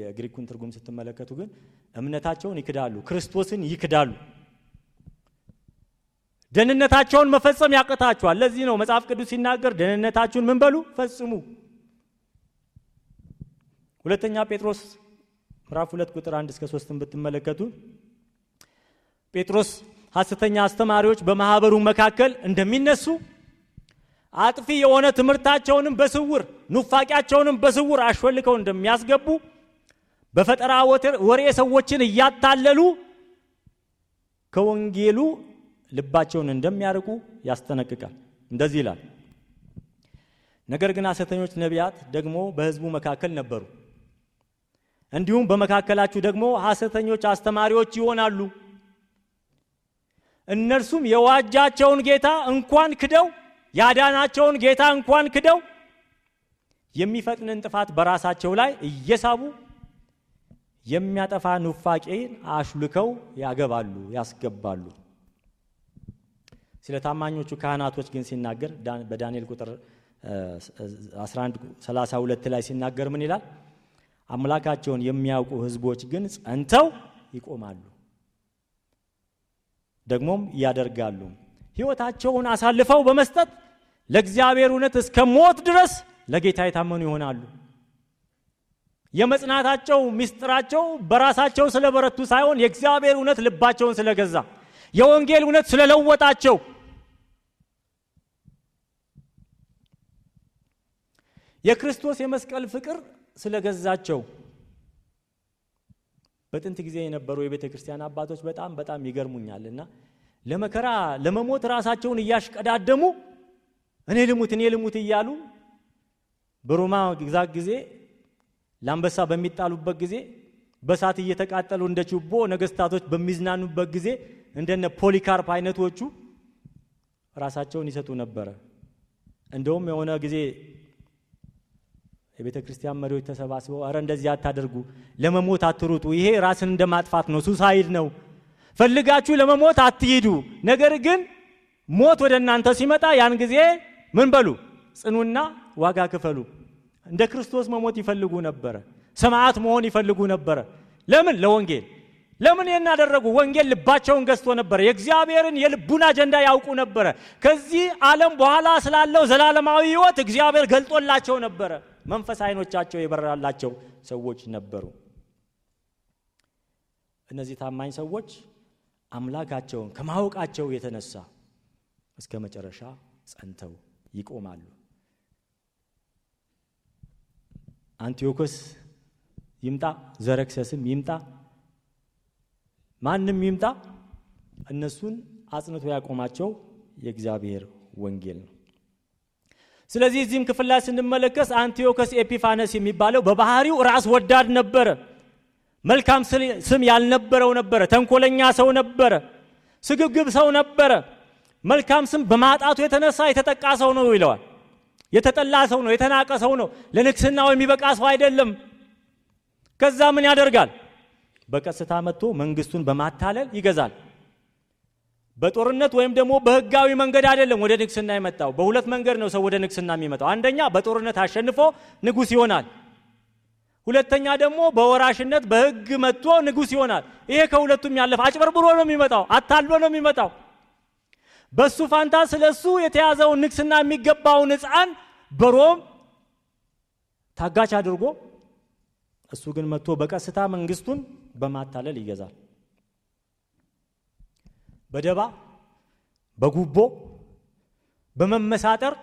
የግሪኩን ትርጉም ስትመለከቱ ግን እምነታቸውን ይክዳሉ፣ ክርስቶስን ይክዳሉ። ደህንነታቸውን መፈጸም ያቅታቸዋል። ለዚህ ነው መጽሐፍ ቅዱስ ሲናገር ደህንነታችሁን ምን በሉ ፈጽሙ። ሁለተኛ ጴጥሮስ ምዕራፍ 2 ቁጥር 1 እስከ 3 ብትመለከቱ ጴጥሮስ ሐሰተኛ አስተማሪዎች በማህበሩ መካከል እንደሚነሱ አጥፊ የሆነ ትምህርታቸውንም በስውር ኑፋቂያቸውንም በስውር አሽወልከው እንደሚያስገቡ በፈጠራ ወሬ ሰዎችን እያታለሉ ከወንጌሉ ልባቸውን እንደሚያርቁ ያስጠነቅቃል። እንደዚህ ይላል፣ ነገር ግን ሐሰተኞች ነቢያት ደግሞ በሕዝቡ መካከል ነበሩ፣ እንዲሁም በመካከላችሁ ደግሞ ሐሰተኞች አስተማሪዎች ይሆናሉ። እነርሱም የዋጃቸውን ጌታ እንኳን ክደው ያዳናቸውን ጌታ እንኳን ክደው የሚፈጥንን ጥፋት በራሳቸው ላይ እየሳቡ የሚያጠፋ ኑፋቄን አሽልከው ያስገባሉ። ስለ ታማኞቹ ካህናቶች ግን ሲናገር በዳንኤል ቁጥር 11:32 ላይ ሲናገር ምን ይላል? አምላካቸውን የሚያውቁ ሕዝቦች ግን ጸንተው ይቆማሉ፣ ደግሞም ያደርጋሉ። ሕይወታቸውን አሳልፈው በመስጠት ለእግዚአብሔር እውነት እስከ ሞት ድረስ ለጌታ የታመኑ ይሆናሉ። የመጽናታቸው ምስጢራቸው በራሳቸው ስለበረቱ ሳይሆን የእግዚአብሔር እውነት ልባቸውን ስለገዛ፣ የወንጌል እውነት ስለለወጣቸው፣ የክርስቶስ የመስቀል ፍቅር ስለገዛቸው። በጥንት ጊዜ የነበሩ የቤተ ክርስቲያን አባቶች በጣም ይገርሙኛልና ለመከራ ለመሞት ራሳቸውን እያሽቀዳደሙ እኔ ልሙት እያሉ በሮማ ግዛት ጊዜ ለአንበሳ በሚጣሉበት ጊዜ በሳት እየተቃጠሉ እንደ ችቦ ነገስታቶች በሚዝናኑበት ጊዜ እንደነ ፖሊካርፕ አይነቶቹ ራሳቸውን ይሰጡ ነበረ። እንደውም የሆነ ጊዜ የቤተ ክርስቲያን መሪዎች ተሰባስበው አረ እንደዚህ አታደርጉ፣ ለመሞት አትሩጡ፣ ይሄ ራስን እንደማጥፋት ነው፣ ሱሳይድ ነው፣ ፈልጋችሁ ለመሞት አትሂዱ፣ ነገር ግን ሞት ወደ እናንተ ሲመጣ ያን ጊዜ ምን በሉ ጽኑና ዋጋ ክፈሉ። እንደ ክርስቶስ መሞት ይፈልጉ ነበረ፣ ሰማዕት መሆን ይፈልጉ ነበረ። ለምን? ለወንጌል። ለምን ይሄን አደረጉ? ወንጌል ልባቸውን ገዝቶ ነበረ። የእግዚአብሔርን የልቡን አጀንዳ ያውቁ ነበረ። ከዚህ ዓለም በኋላ ስላለው ዘላለማዊ ሕይወት እግዚአብሔር ገልጦላቸው ነበረ። መንፈስ አይኖቻቸው የበራላቸው ሰዎች ነበሩ። እነዚህ ታማኝ ሰዎች አምላካቸውን ከማወቃቸው የተነሳ እስከ መጨረሻ ጸንተው ይቆማሉ። አንቲዮኮስ ይምጣ፣ ዘረክሰስም ይምጣ፣ ማንም ይምጣ፣ እነሱን አጽንቶ ያቆማቸው የእግዚአብሔር ወንጌል ነው። ስለዚህ እዚህም ክፍል ላይ ስንመለከት አንቲዮኮስ ኤጲፋነስ የሚባለው በባህሪው ራስ ወዳድ ነበረ። መልካም ስም ያልነበረው ነበረ። ተንኮለኛ ሰው ነበረ። ስግብግብ ሰው ነበረ። መልካም ስም በማጣቱ የተነሳ የተጠቃ ሰው ነው ይለዋል። የተጠላ ሰው ነው፣ የተናቀ ሰው ነው። ለንግስናው የሚበቃ ሰው አይደለም። ከዛ ምን ያደርጋል? በቀስታ መጥቶ መንግስቱን በማታለል ይገዛል። በጦርነት ወይም ደግሞ በህጋዊ መንገድ አይደለም ወደ ንግስና የመጣው። በሁለት መንገድ ነው ሰው ወደ ንግስና የሚመጣው። አንደኛ በጦርነት አሸንፎ ንጉስ ይሆናል። ሁለተኛ ደግሞ በወራሽነት በህግ መጥቶ ንጉስ ይሆናል። ይሄ ከሁለቱም ያለፈ አጭበርብሮ ነው የሚመጣው፣ አታሎ ነው የሚመጣው። በሱ ፋንታ ስለሱ የተያዘውን ንግስና የሚገባውን ሕፃን በሮም ታጋች አድርጎ እሱ ግን መጥቶ በቀስታ መንግስቱን በማታለል ይገዛል። በደባ በጉቦ በመመሳጠር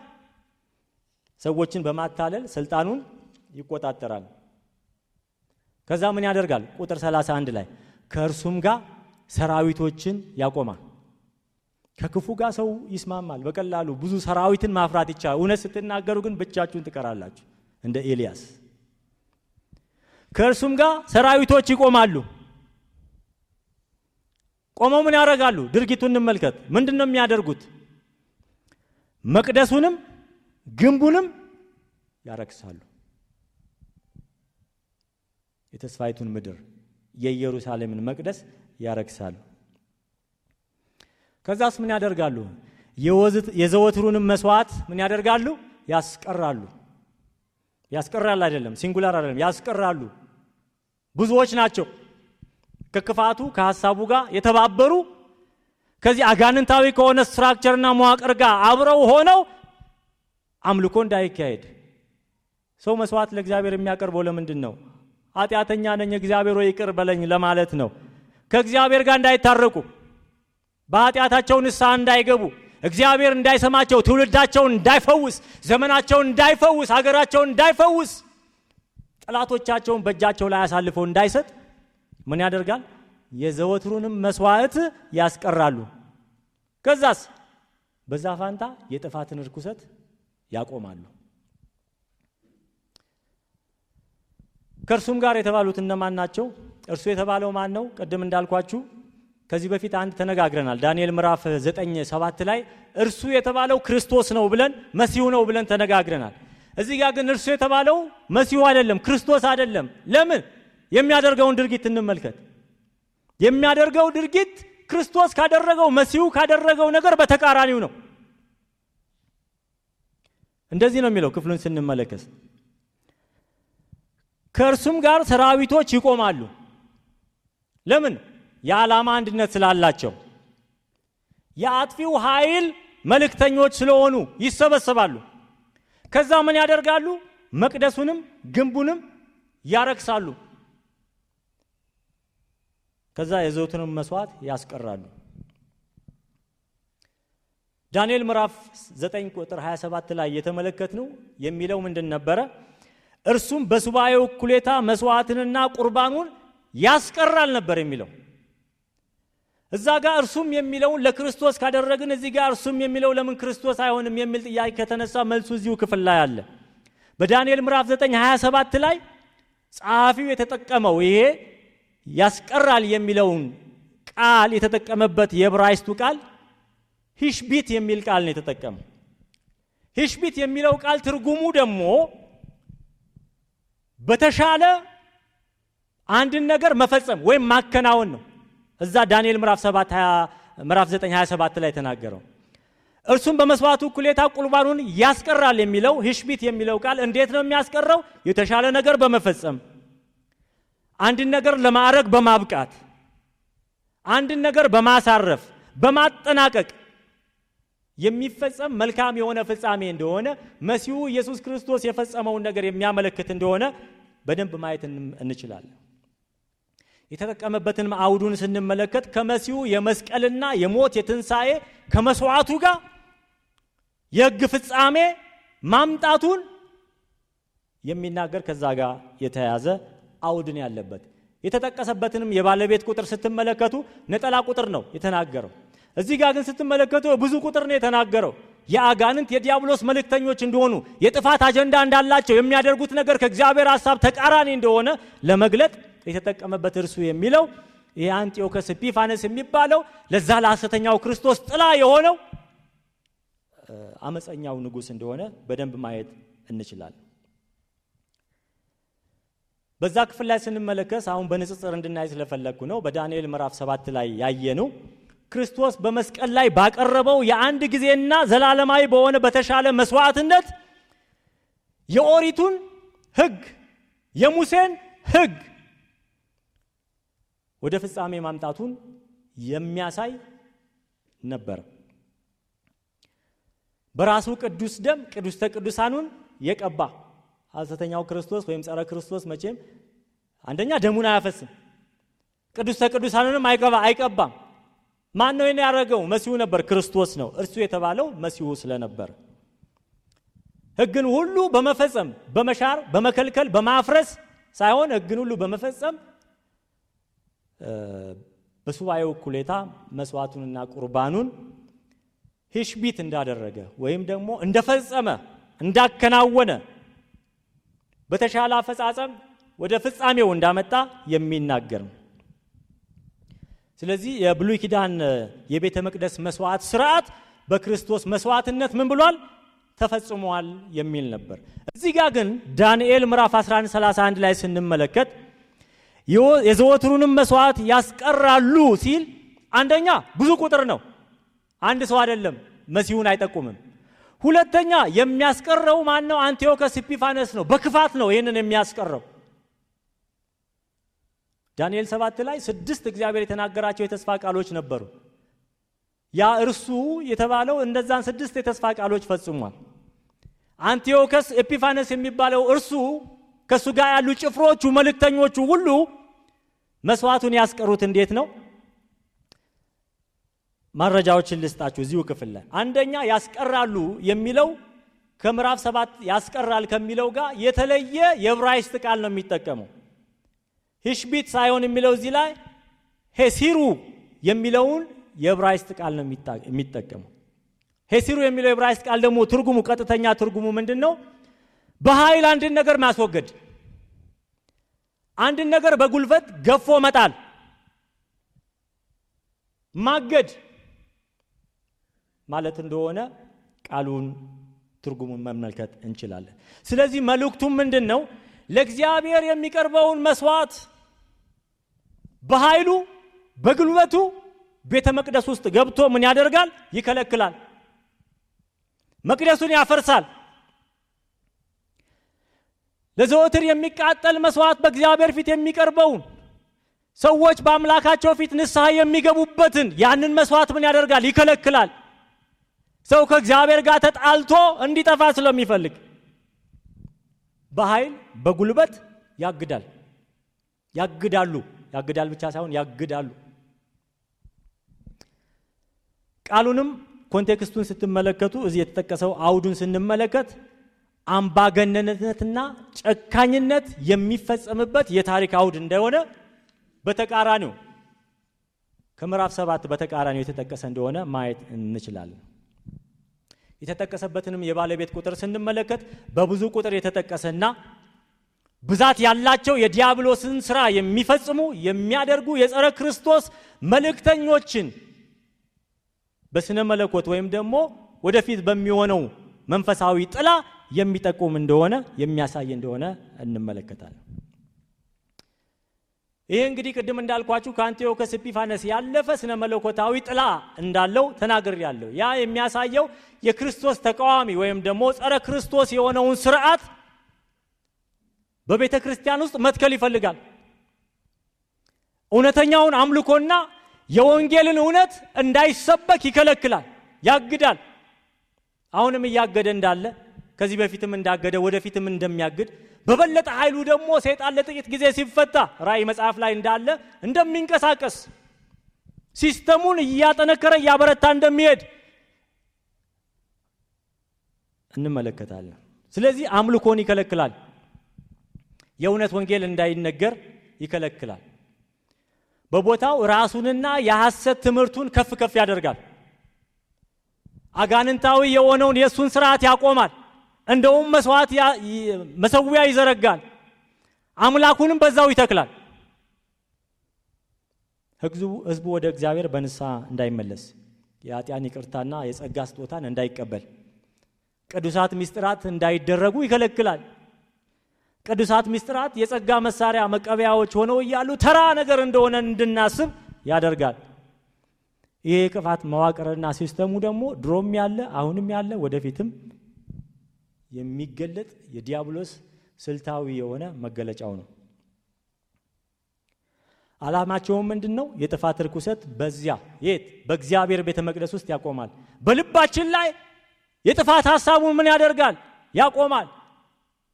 ሰዎችን በማታለል ስልጣኑን ይቆጣጠራል። ከዛ ምን ያደርጋል? ቁጥር 31 ላይ ከእርሱም ጋር ሰራዊቶችን ያቆማል። ከክፉ ጋር ሰው ይስማማል። በቀላሉ ብዙ ሰራዊትን ማፍራት ይቻላል። እውነት ስትናገሩ ግን ብቻችሁን ትቀራላችሁ እንደ ኤልያስ። ከእርሱም ጋር ሰራዊቶች ይቆማሉ። ቆመው ምን ያደርጋሉ? ድርጊቱን እንመልከት። ምንድነው የሚያደርጉት? መቅደሱንም ግንቡንም ያረክሳሉ። የተስፋይቱን ምድር የኢየሩሳሌምን መቅደስ ያረክሳሉ። ከዛስ ምን ያደርጋሉ? የዘወትሩንም መስዋዕት ምን ያደርጋሉ? ያስቀራሉ። ያስቀራል አይደለም፣ ሲንጉላር አይደለም፣ ያስቀራሉ። ብዙዎች ናቸው ከክፋቱ ከሐሳቡ ጋር የተባበሩ ከዚህ አጋንንታዊ ከሆነ ስትራክቸርና መዋቅር ጋር አብረው ሆነው አምልኮ እንዳይካሄድ። ሰው መስዋዕት ለእግዚአብሔር የሚያቀርበው ለምንድን ነው? ኃጢአተኛ ነኝ እግዚአብሔር ሆይ ይቅር በለኝ ለማለት ነው። ከእግዚአብሔር ጋር እንዳይታረቁ፣ በኃጢአታቸው ንስሐ እንዳይገቡ፣ እግዚአብሔር እንዳይሰማቸው፣ ትውልዳቸውን እንዳይፈውስ፣ ዘመናቸውን እንዳይፈውስ፣ ሀገራቸውን እንዳይፈውስ፣ ጠላቶቻቸውን በእጃቸው ላይ አሳልፈው እንዳይሰጥ ምን ያደርጋል? የዘወትሩንም መስዋዕት ያስቀራሉ። ከዛስ በዛ ፋንታ የጥፋትን ርኩሰት ያቆማሉ። ከእርሱም ጋር የተባሉት እነማን ናቸው? እርሱ የተባለው ማን ነው? ቅድም እንዳልኳችሁ ከዚህ በፊት አንድ ተነጋግረናል። ዳንኤል ምዕራፍ 9:7 ላይ እርሱ የተባለው ክርስቶስ ነው ብለን መሲሁ ነው ብለን ተነጋግረናል። እዚህ ጋር ግን እርሱ የተባለው መሲሁ አይደለም፣ ክርስቶስ አይደለም። ለምን? የሚያደርገውን ድርጊት እንመልከት። የሚያደርገው ድርጊት ክርስቶስ ካደረገው መሲሁ ካደረገው ነገር በተቃራኒው ነው። እንደዚህ ነው የሚለው ክፍሉን ስንመለከት፣ ከእርሱም ጋር ሰራዊቶች ይቆማሉ። ለምን? የዓላማ አንድነት ስላላቸው፣ የአጥፊው ኃይል መልእክተኞች ስለሆኑ ይሰበሰባሉ። ከዛ ምን ያደርጋሉ? መቅደሱንም ግንቡንም ያረክሳሉ። ከዛ የዘወትሩንም መስዋዕት ያስቀራሉ። ዳንኤል ምዕራፍ 9 ቁጥር 27 ላይ የተመለከትነው የሚለው ምንድን ነበረ? እርሱም በሱባኤው እኩሌታ መስዋዕትንና ቁርባኑን ያስቀራል ነበር የሚለው። እዛ ጋር እርሱም የሚለውን ለክርስቶስ ካደረግን እዚህ ጋር እርሱም የሚለው ለምን ክርስቶስ አይሆንም የሚል ጥያቄ ከተነሳ መልሱ እዚሁ ክፍል ላይ አለ። በዳንኤል ምዕራፍ 9:27 ላይ ጸሐፊው የተጠቀመው ይሄ ያስቀራል የሚለውን ቃል የተጠቀመበት የዕብራይስጡ ቃል ሂሽቢት የሚል ቃል ነው የተጠቀመው። ሂሽቢት የሚለው ቃል ትርጉሙ ደግሞ በተሻለ አንድን ነገር መፈጸም ወይም ማከናወን ነው። እዛ ዳንኤል ምዕራፍ 9:27 ላይ ተናገረው። እርሱም በመስዋዕቱ እኩሌታ ቁርባኑን ያስቀራል የሚለው ሂሽቢት የሚለው ቃል እንዴት ነው የሚያስቀረው? የተሻለ ነገር በመፈጸም፣ አንድን ነገር ለማዕረግ በማብቃት፣ አንድን ነገር በማሳረፍ፣ በማጠናቀቅ የሚፈጸም መልካም የሆነ ፍጻሜ እንደሆነ መሲሁ ኢየሱስ ክርስቶስ የፈጸመውን ነገር የሚያመለክት እንደሆነ በደንብ ማየት እንችላለን። የተጠቀመበትን አውዱን ስንመለከት ከመሲሁ የመስቀልና የሞት የትንሣኤ ከመስዋዕቱ ጋር የሕግ ፍጻሜ ማምጣቱን የሚናገር ከዛ ጋር የተያዘ አውድን ያለበት። የተጠቀሰበትንም የባለቤት ቁጥር ስትመለከቱ ነጠላ ቁጥር ነው የተናገረው። እዚህ ጋር ግን ስትመለከቱ ብዙ ቁጥር ነው የተናገረው። የአጋንንት የዲያብሎስ መልእክተኞች እንደሆኑ፣ የጥፋት አጀንዳ እንዳላቸው፣ የሚያደርጉት ነገር ከእግዚአብሔር ሐሳብ ተቃራኒ እንደሆነ ለመግለጥ የተጠቀመበት እርሱ የሚለው ይህ አንጢዮከስ ኤጲፋነስ የሚባለው ለዛ ለሐሰተኛው ክርስቶስ ጥላ የሆነው አመፀኛው ንጉሥ እንደሆነ በደንብ ማየት እንችላለን። በዛ ክፍል ላይ ስንመለከት አሁን በንጽጽር እንድናይ ስለፈለግኩ ነው። በዳንኤል ምዕራፍ 7 ላይ ያየነው ክርስቶስ በመስቀል ላይ ባቀረበው የአንድ ጊዜና ዘላለማዊ በሆነ በተሻለ መስዋዕትነት የኦሪቱን ሕግ የሙሴን ሕግ ወደ ፍጻሜ ማምጣቱን የሚያሳይ ነበር። በራሱ ቅዱስ ደም ቅዱስተ ቅዱሳኑን የቀባ ሐሰተኛው ክርስቶስ ወይም ጸረ ክርስቶስ መቼም አንደኛ ደሙን አያፈስም፣ ቅዱስተ ቅዱሳኑንም አይቀባም። ማን ነው ይሄን ያደረገው? መሲሁ ነበር፣ ክርስቶስ ነው። እርሱ የተባለው መሲሁ ስለነበር ሕግን ሁሉ በመፈጸም በመሻር በመከልከል በማፍረስ ሳይሆን ሕግን ሁሉ በመፈጸም በሱባኤው እኩሌታ መስዋዕቱንና ቁርባኑን ሂሽቢት እንዳደረገ ወይም ደግሞ እንደፈጸመ እንዳከናወነ በተሻለ አፈጻጸም ወደ ፍጻሜው እንዳመጣ የሚናገር ነው። ስለዚህ የብሉይ ኪዳን የቤተ መቅደስ መስዋዕት ስርዓት በክርስቶስ መስዋዕትነት ምን ብሏል? ተፈጽሟል የሚል ነበር። እዚህ ጋር ግን ዳንኤል ምዕራፍ 11:31 ላይ ስንመለከት የዘወትሩንም መስዋዕት ያስቀራሉ ሲል አንደኛ ብዙ ቁጥር ነው፣ አንድ ሰው አይደለም፣ መሲሁን አይጠቁምም። ሁለተኛ የሚያስቀረው ማን ነው? አንጢዮከስ ኤጲፋነስ ነው። በክፋት ነው ይህንን የሚያስቀረው። ዳንኤል 7 ላይ 6 እግዚአብሔር የተናገራቸው የተስፋ ቃሎች ነበሩ። ያ እርሱ የተባለው እንደዛን 6 የተስፋ ቃሎች ፈጽሟል። አንቲዮከስ ኤጲፋነስ የሚባለው እርሱ ከሱ ጋር ያሉ ጭፍሮቹ መልእክተኞቹ ሁሉ መስዋዕቱን ያስቀሩት እንዴት ነው? ማረጃዎችን ልስጣችሁ እዚሁ ክፍል ላይ። አንደኛ ያስቀራሉ የሚለው ከምዕራፍ 7 ያስቀራል ከሚለው ጋር የተለየ የዕብራይስጥ ቃል ነው የሚጠቀመው። ሂሽቢት ሳይሆን የሚለው እዚህ ላይ ሄሲሩ የሚለውን የዕብራይስጥ ቃል ነው የሚጠቀመው። ሄሲሩ የሚለው የዕብራይስጥ ቃል ደግሞ ትርጉሙ ቀጥተኛ ትርጉሙ ምንድነው? በኃይል አንድን ነገር ማስወገድ፣ አንድን ነገር በጉልበት ገፎ መጣል፣ ማገድ ማለት እንደሆነ ቃሉን ትርጉሙን መመልከት እንችላለን። ስለዚህ መልእክቱም ምንድነው? ለእግዚአብሔር የሚቀርበውን መስዋዕት በኃይሉ በጉልበቱ ቤተ መቅደስ ውስጥ ገብቶ ምን ያደርጋል? ይከለክላል። መቅደሱን ያፈርሳል። ለዘወትር የሚቃጠል መስዋዕት በእግዚአብሔር ፊት የሚቀርበውን ሰዎች በአምላካቸው ፊት ንስሐ የሚገቡበትን ያንን መስዋዕት ምን ያደርጋል? ይከለክላል። ሰው ከእግዚአብሔር ጋር ተጣልቶ እንዲጠፋ ስለሚፈልግ በኃይል በጉልበት ያግዳል። ያግዳል ብቻ ሳይሆን ያግዳሉ። ቃሉንም ኮንቴክስቱን ስትመለከቱ እዚህ የተጠቀሰው አውዱን ስንመለከት አምባገነንነትና ጨካኝነት የሚፈጸምበት የታሪክ አውድ እንደሆነ በተቃራኒው ከምዕራፍ 7 በተቃራኒው የተጠቀሰ እንደሆነ ማየት እንችላለን። የተጠቀሰበትንም የባለቤት ቁጥር ስንመለከት በብዙ ቁጥር የተጠቀሰና ብዛት ያላቸው የዲያብሎስን ሥራ የሚፈጽሙ የሚያደርጉ የጸረ ክርስቶስ መልእክተኞችን በስነ መለኮት ወይም ደግሞ ወደፊት በሚሆነው መንፈሳዊ ጥላ የሚጠቁም እንደሆነ የሚያሳይ እንደሆነ እንመለከታለን። ይሄ እንግዲህ ቅድም እንዳልኳችሁ ከአንቲዮከስ ኤጲፋነስ ያለፈ ስነ መለኮታዊ ጥላ እንዳለው ተናግሬያለሁ። ያ የሚያሳየው የክርስቶስ ተቃዋሚ ወይም ደግሞ ጸረ ክርስቶስ የሆነውን ስርዓት በቤተ ክርስቲያን ውስጥ መትከል ይፈልጋል። እውነተኛውን አምልኮና የወንጌልን እውነት እንዳይሰበክ ይከለክላል፣ ያግዳል። አሁንም እያገደ እንዳለ ከዚህ በፊትም እንዳገደ ወደፊትም እንደሚያግድ በበለጠ ኃይሉ ደግሞ ሰይጣን ለጥቂት ጊዜ ሲፈታ ራእይ መጽሐፍ ላይ እንዳለ እንደሚንቀሳቀስ ሲስተሙን እያጠነከረ እያበረታ እንደሚሄድ እንመለከታለን። ስለዚህ አምልኮን ይከለክላል። የእውነት ወንጌል እንዳይነገር ይከለክላል። በቦታው ራሱንና የሐሰት ትምህርቱን ከፍ ከፍ ያደርጋል። አጋንንታዊ የሆነውን የሱን ስርዓት ያቆማል። እንደውም መሰዊያ ይዘረጋል። አምላኩንም በዛው ይተክላል። ህዝቡ ወደ እግዚአብሔር በንስሐ እንዳይመለስ፣ የኃጢአን ይቅርታና የጸጋ ስጦታን እንዳይቀበል፣ ቅዱሳት ምስጢራት እንዳይደረጉ ይከለክላል። ቅዱሳት ምስጢራት የጸጋ መሳሪያ መቀበያዎች ሆነው እያሉ ተራ ነገር እንደሆነ እንድናስብ ያደርጋል። ይሄ የክፋት መዋቅርና ሲስተሙ ደግሞ ድሮም ያለ አሁንም ያለ ወደፊትም የሚገለጥ የዲያብሎስ ስልታዊ የሆነ መገለጫው ነው። ዓላማቸውም ምንድነው? የጥፋት ርኩሰት በዚያ በእግዚአብሔር ቤተ መቅደስ ውስጥ ያቆማል። በልባችን ላይ የጥፋት ሐሳቡን ምን ያደርጋል? ያቆማል።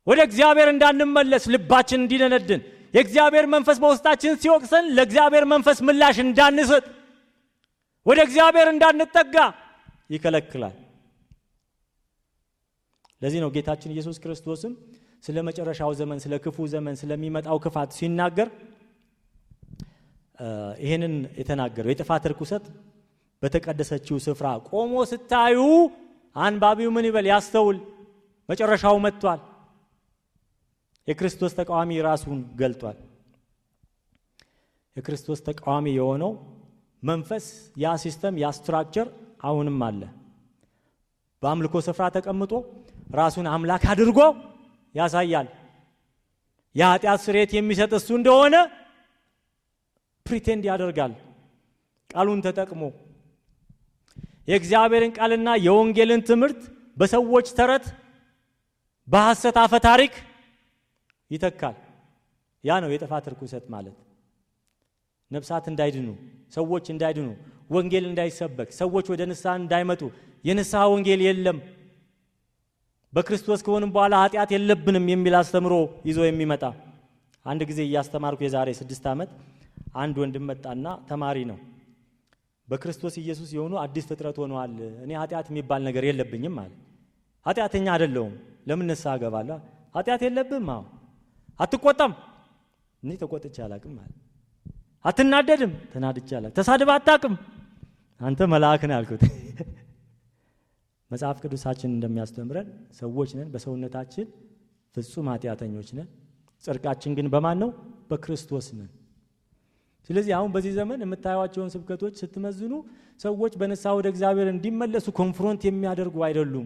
ወደ እግዚአብሔር እንዳንመለስ ልባችን እንዲነነድን የእግዚአብሔር መንፈስ በውስጣችን ሲወቅሰን ለእግዚአብሔር መንፈስ ምላሽ እንዳንሰጥ ወደ እግዚአብሔር እንዳንጠጋ ይከለክላል። ለዚህ ነው ጌታችን ኢየሱስ ክርስቶስም ስለ መጨረሻው ዘመን ስለ ክፉ ዘመን ስለሚመጣው ክፋት ሲናገር ይሄንን የተናገረው። የጥፋት ርኩሰት በተቀደሰችው ስፍራ ቆሞ ስታዩ አንባቢው ምን ይበል? ያስተውል፣ መጨረሻው መጥቷል። የክርስቶስ ተቃዋሚ ራሱን ገልጧል። የክርስቶስ ተቃዋሚ የሆነው መንፈስ ያ ሲስተም ያ ስትራክቸር አሁንም አለ። በአምልኮ ስፍራ ተቀምጦ ራሱን አምላክ አድርጎ ያሳያል። የኃጢአት ስርየት የሚሰጥ እሱ እንደሆነ ፕሪቴንድ ያደርጋል። ቃሉን ተጠቅሞ የእግዚአብሔርን ቃልና የወንጌልን ትምህርት በሰዎች ተረት በሐሰት አፈ ታሪክ ይተካል። ያ ነው የጥፋት ርኩሰት ማለት። ነፍሳት እንዳይድኑ፣ ሰዎች እንዳይድኑ፣ ወንጌል እንዳይሰበክ፣ ሰዎች ወደ ንስሐ እንዳይመጡ፣ የንስሐ ወንጌል የለም፣ በክርስቶስ ከሆንም በኋላ ኃጢአት የለብንም የሚል አስተምሮ ይዞ የሚመጣ። አንድ ጊዜ እያስተማርኩ የዛሬ 6 ዓመት አንድ ወንድም መጣና ተማሪ ነው። በክርስቶስ ኢየሱስ የሆኑ አዲስ ፍጥረት ሆነዋል፣ እኔ ኃጢአት የሚባል ነገር የለብኝም አለ። ኃጢአተኛ አይደለሁም፣ ለምን ንስሐ እገባለሁ? ኃጢአት የለብህም? አዎ። አትቆጣም? እኔ ተቆጥቼ አላቅም አለ። አትናደድም? ተናድቼ አላቅም። ተሳድበህ አታቅም? አንተ መልአክ ነህ አልኩት። መጽሐፍ ቅዱሳችን እንደሚያስተምረን ሰዎች ነን፣ በሰውነታችን ፍጹም ኃጢአተኞች ነን። ጽድቃችን ግን በማን ነው? በክርስቶስ ነን። ስለዚህ አሁን በዚህ ዘመን የምታዩዋቸውን ስብከቶች ስትመዝኑ ሰዎች በንስሐ ወደ እግዚአብሔር እንዲመለሱ ኮንፍሮንት የሚያደርጉ አይደሉም።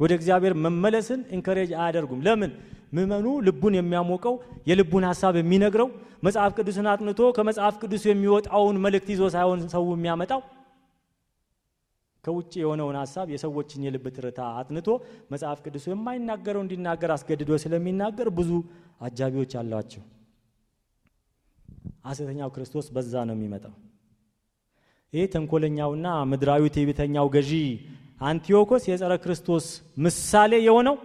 ወደ እግዚአብሔር መመለስን ኢንከሬጅ አያደርጉም። ለምን? ምእመኑ ልቡን የሚያሞቀው የልቡን ሐሳብ የሚነግረው መጽሐፍ ቅዱስን አጥንቶ ከመጽሐፍ ቅዱስ የሚወጣውን መልእክት ይዞ ሳይሆን ሰው የሚያመጣው ከውጭ የሆነውን ሐሳብ የሰዎችን የልብ ትርታ አጥንቶ መጽሐፍ ቅዱስ የማይናገረው እንዲናገር አስገድዶ ስለሚናገር ብዙ አጃቢዎች አሏቸው። ሐሰተኛው ክርስቶስ በዛ ነው የሚመጣው። ይሄ ተንኮለኛውና ምድራዊ ትዕቢተኛው ገዢ አንቲዮኮስ የጸረ ክርስቶስ ምሳሌ የሆነው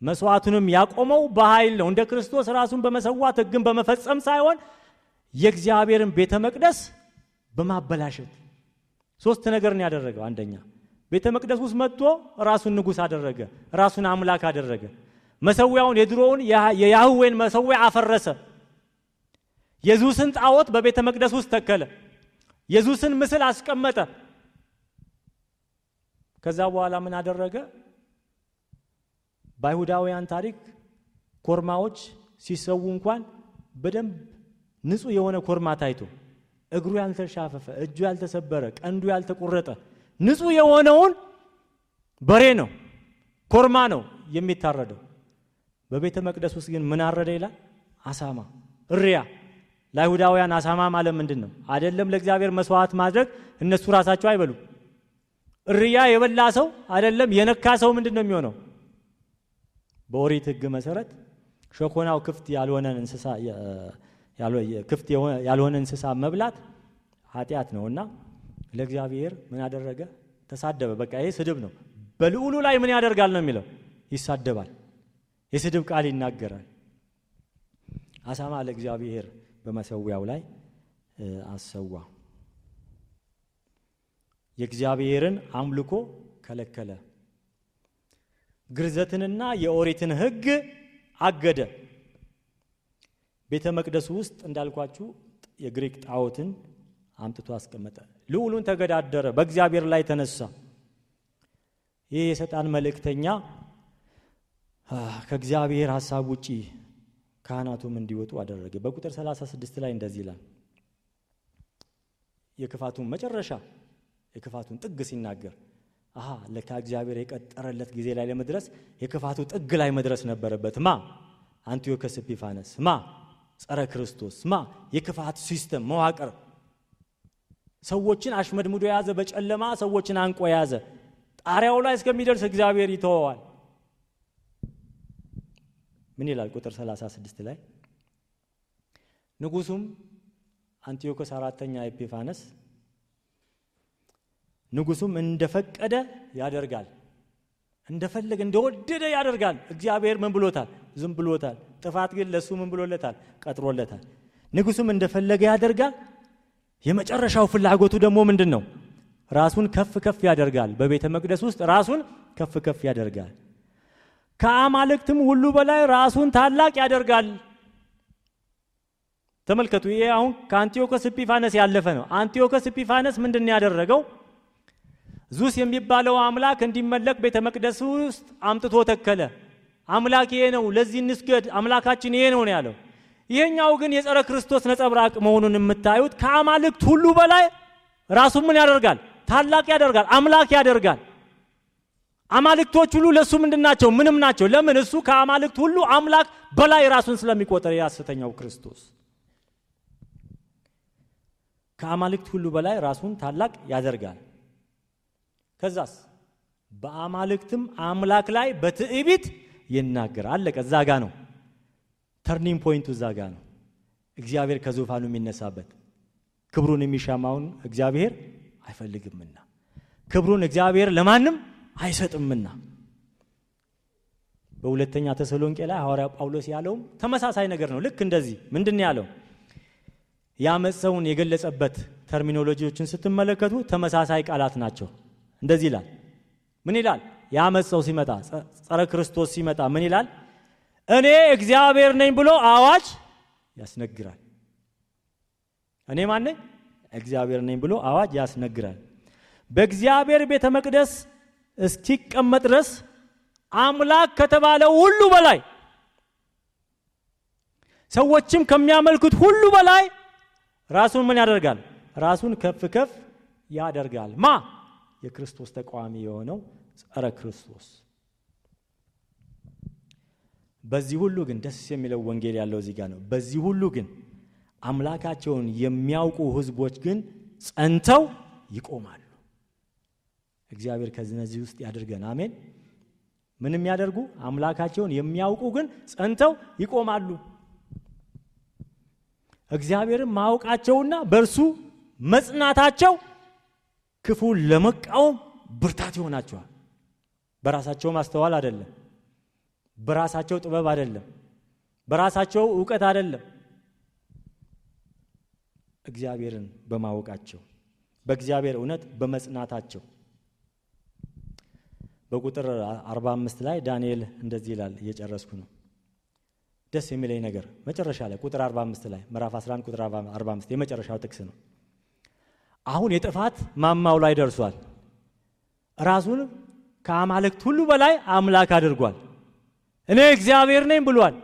መስዋዕቱንም ያቆመው በኃይል ነው። እንደ ክርስቶስ ራሱን በመሰዋት ሕግን በመፈጸም ሳይሆን የእግዚአብሔርን ቤተ መቅደስ በማበላሸት 3 ነገር ነው ያደረገው። አንደኛ ቤተ መቅደስ ውስጥ መጥቶ ራሱን ንጉሥ አደረገ፣ ራሱን አምላክ አደረገ። መሰዊያውን የድሮውን የያህዌን መሰዊያ አፈረሰ። የዙስን ጣዖት በቤተ መቅደስ ውስጥ ተከለ። የዙስን ምስል አስቀመጠ። ከዛ በኋላ ምን አደረገ? በአይሁዳውያን ታሪክ ኮርማዎች ሲሰዉ እንኳን በደንብ ንጹህ የሆነ ኮርማ ታይቶ እግሩ ያልተሻፈፈ፣ እጁ ያልተሰበረ፣ ቀንዱ ያልተቆረጠ ንጹህ የሆነውን በሬ ነው፣ ኮርማ ነው የሚታረደው። በቤተ መቅደስ ውስጥ ግን ምን አረደ ይላል? አሳማ፣ እሪያ። ለአይሁዳውያን አሳማ ማለት ምንድን ነው? አይደለም ለእግዚአብሔር መስዋዕት ማድረግ እነሱ ራሳቸው አይበሉ። እሪያ የበላ ሰው አይደለም የነካ ሰው ምንድን ነው የሚሆነው? በኦሪት ሕግ መሰረት ሸኮናው ክፍት ያልሆነ እንስሳ መብላት ኃጢአት ነውና ለእግዚአብሔር ምን አደረገ? ተሳደበ። በቃ ይሄ ስድብ ነው። በልዑሉ ላይ ምን ያደርጋል ነው የሚለው? ይሳደባል። የስድብ ቃል ይናገራል። አሳማ ለእግዚአብሔር በመሰዊያው ላይ አሰዋ። የእግዚአብሔርን አምልኮ ከለከለ። ግርዘትንና የኦሪትን ሕግ አገደ። ቤተ መቅደሱ ውስጥ እንዳልኳችሁ የግሪክ ጣዖትን አምጥቶ አስቀመጠ። ልዑሉን ተገዳደረ፣ በእግዚአብሔር ላይ ተነሳ። ይህ የሰይጣን መልእክተኛ ከእግዚአብሔር ሐሳብ ውጪ ካህናቱም እንዲወጡ አደረገ። በቁጥር 36 ላይ እንደዚህ ይላል። የክፋቱን መጨረሻ የክፋቱን ጥግ ሲናገር ለካ እግዚአብሔር የቀጠረለት ጊዜ ላይ ለመድረስ የክፋቱ ጥግ ላይ መድረስ ነበረበት። አንቲዮኮስ ኤጲፋነስ፣ ጸረ ክርስቶስ፣ የክፋት ሲስተም መዋቅር ሰዎችን አሽመድምዶ የያዘ፣ በጨለማ ሰዎችን አንቆ የያዘ፣ ጣሪያው ላይ እስከሚደርስ እግዚአብሔር ይተወዋል። ምን ይላል ቁጥር 36 ላይ? ንጉሱም አንቲዮኮስ 4ኛ ኤጲፋነስ ንጉሱም እንደፈቀደ ያደርጋል፣ እንደፈለገ እንደወደደ ያደርጋል። እግዚአብሔር ምን ብሎታል? ዝም ብሎታል። ጥፋት ግን ለሱ ምን ብሎለታል? ቀጥሮለታል። ንጉሱም እንደፈለገ ያደርጋል። የመጨረሻው ፍላጎቱ ደግሞ ምንድን ነው? ራሱን ከፍ ከፍ ያደርጋል። በቤተ መቅደስ ውስጥ ራሱን ከፍ ከፍ ያደርጋል። ከአማልክትም ሁሉ በላይ ራሱን ታላቅ ያደርጋል። ተመልከቱ፣ ይሄ አሁን ከአንቲዮኮስ ኤጲፋነስ ያለፈ ነው። አንቲዮኮስ ኤጲፋነስ ምንድን ነው ያደረገው? ዙስ የሚባለው አምላክ እንዲመለክ ቤተ መቅደስ ውስጥ አምጥቶ ተከለ። አምላክ ይሄ ነው፣ ለዚህ እንስገድ፣ አምላካችን ይሄ ነው ያለው። ይሄኛው ግን የጸረ ክርስቶስ ነጸብራቅ መሆኑን የምታዩት ከአማልክት ሁሉ በላይ ራሱን ምን ያደርጋል? ታላቅ ያደርጋል፣ አምላክ ያደርጋል። አማልክቶች ሁሉ ለሱ ምንድናቸው? ምንም ናቸው። ለምን? እሱ ከአማልክት ሁሉ አምላክ በላይ ራሱን ስለሚቆጠር የሐሰተኛው ክርስቶስ ከአማልክት ሁሉ በላይ ራሱን ታላቅ ያደርጋል። ከዛስ በአማልክትም አምላክ ላይ በትዕቢት ይናገራል። አለቀ። እዛ ጋ ነው ተርኒንግ ፖይንቱ፣ እዛ ጋ ነው እግዚአብሔር ከዙፋኑ የሚነሳበት። ክብሩን የሚሻማውን እግዚአብሔር አይፈልግምና ክብሩን እግዚአብሔር ለማንም አይሰጥምና። በሁለተኛ ተሰሎንቄ ላይ ሐዋርያ ጳውሎስ ያለው ተመሳሳይ ነገር ነው። ልክ እንደዚህ ምንድነው ያለው? ያመፀውን የገለጸበት ተርሚኖሎጂዎችን ስትመለከቱ ተመሳሳይ ቃላት ናቸው። እንደዚህ ይላል። ምን ይላል? ያመፀው ሲመጣ ጸረ ክርስቶስ ሲመጣ ምን ይላል? እኔ እግዚአብሔር ነኝ ብሎ አዋጅ ያስነግራል። እኔ ማን ነኝ? እግዚአብሔር ነኝ ብሎ አዋጅ ያስነግራል። በእግዚአብሔር ቤተ መቅደስ እስኪቀመጥ ድረስ አምላክ ከተባለው ሁሉ በላይ ሰዎችም ከሚያመልኩት ሁሉ በላይ ራሱን ምን ያደርጋል? ራሱን ከፍ ከፍ ያደርጋል። ማ? የክርስቶስ ተቃዋሚ የሆነው ጸረ ክርስቶስ። በዚህ ሁሉ ግን ደስ የሚለው ወንጌል ያለው እዚህ ጋር ነው። በዚህ ሁሉ ግን አምላካቸውን የሚያውቁ ህዝቦች ግን ጸንተው ይቆማሉ። እግዚአብሔር ከዚህ ውስጥ ያድርገን። አሜን። ምንም ያደርጉ አምላካቸውን የሚያውቁ ግን ጸንተው ይቆማሉ። እግዚአብሔርን ማወቃቸውና በእርሱ መጽናታቸው ክፉን ለመቃወም ብርታት ይሆናቸዋል። በራሳቸው ማስተዋል አይደለም፣ በራሳቸው ጥበብ አይደለም፣ በራሳቸው ዕውቀት አይደለም። እግዚአብሔርን በማወቃቸው በእግዚአብሔር እውነት በመጽናታቸው። በቁጥር 45 ላይ ዳንኤል እንደዚህ ይላል። እየጨረስኩ ነው። ደስ የሚለኝ ነገር መጨረሻ ላይ ቁጥር 45 ላይ ምዕራፍ 11 ቁጥር 45 የመጨረሻው ጥቅስ ነው። አሁን የጥፋት ማማው ላይ ደርሷል። ራሱን ከአማልክት ሁሉ በላይ አምላክ አድርጓል። እኔ እግዚአብሔር ነኝ ብሏል።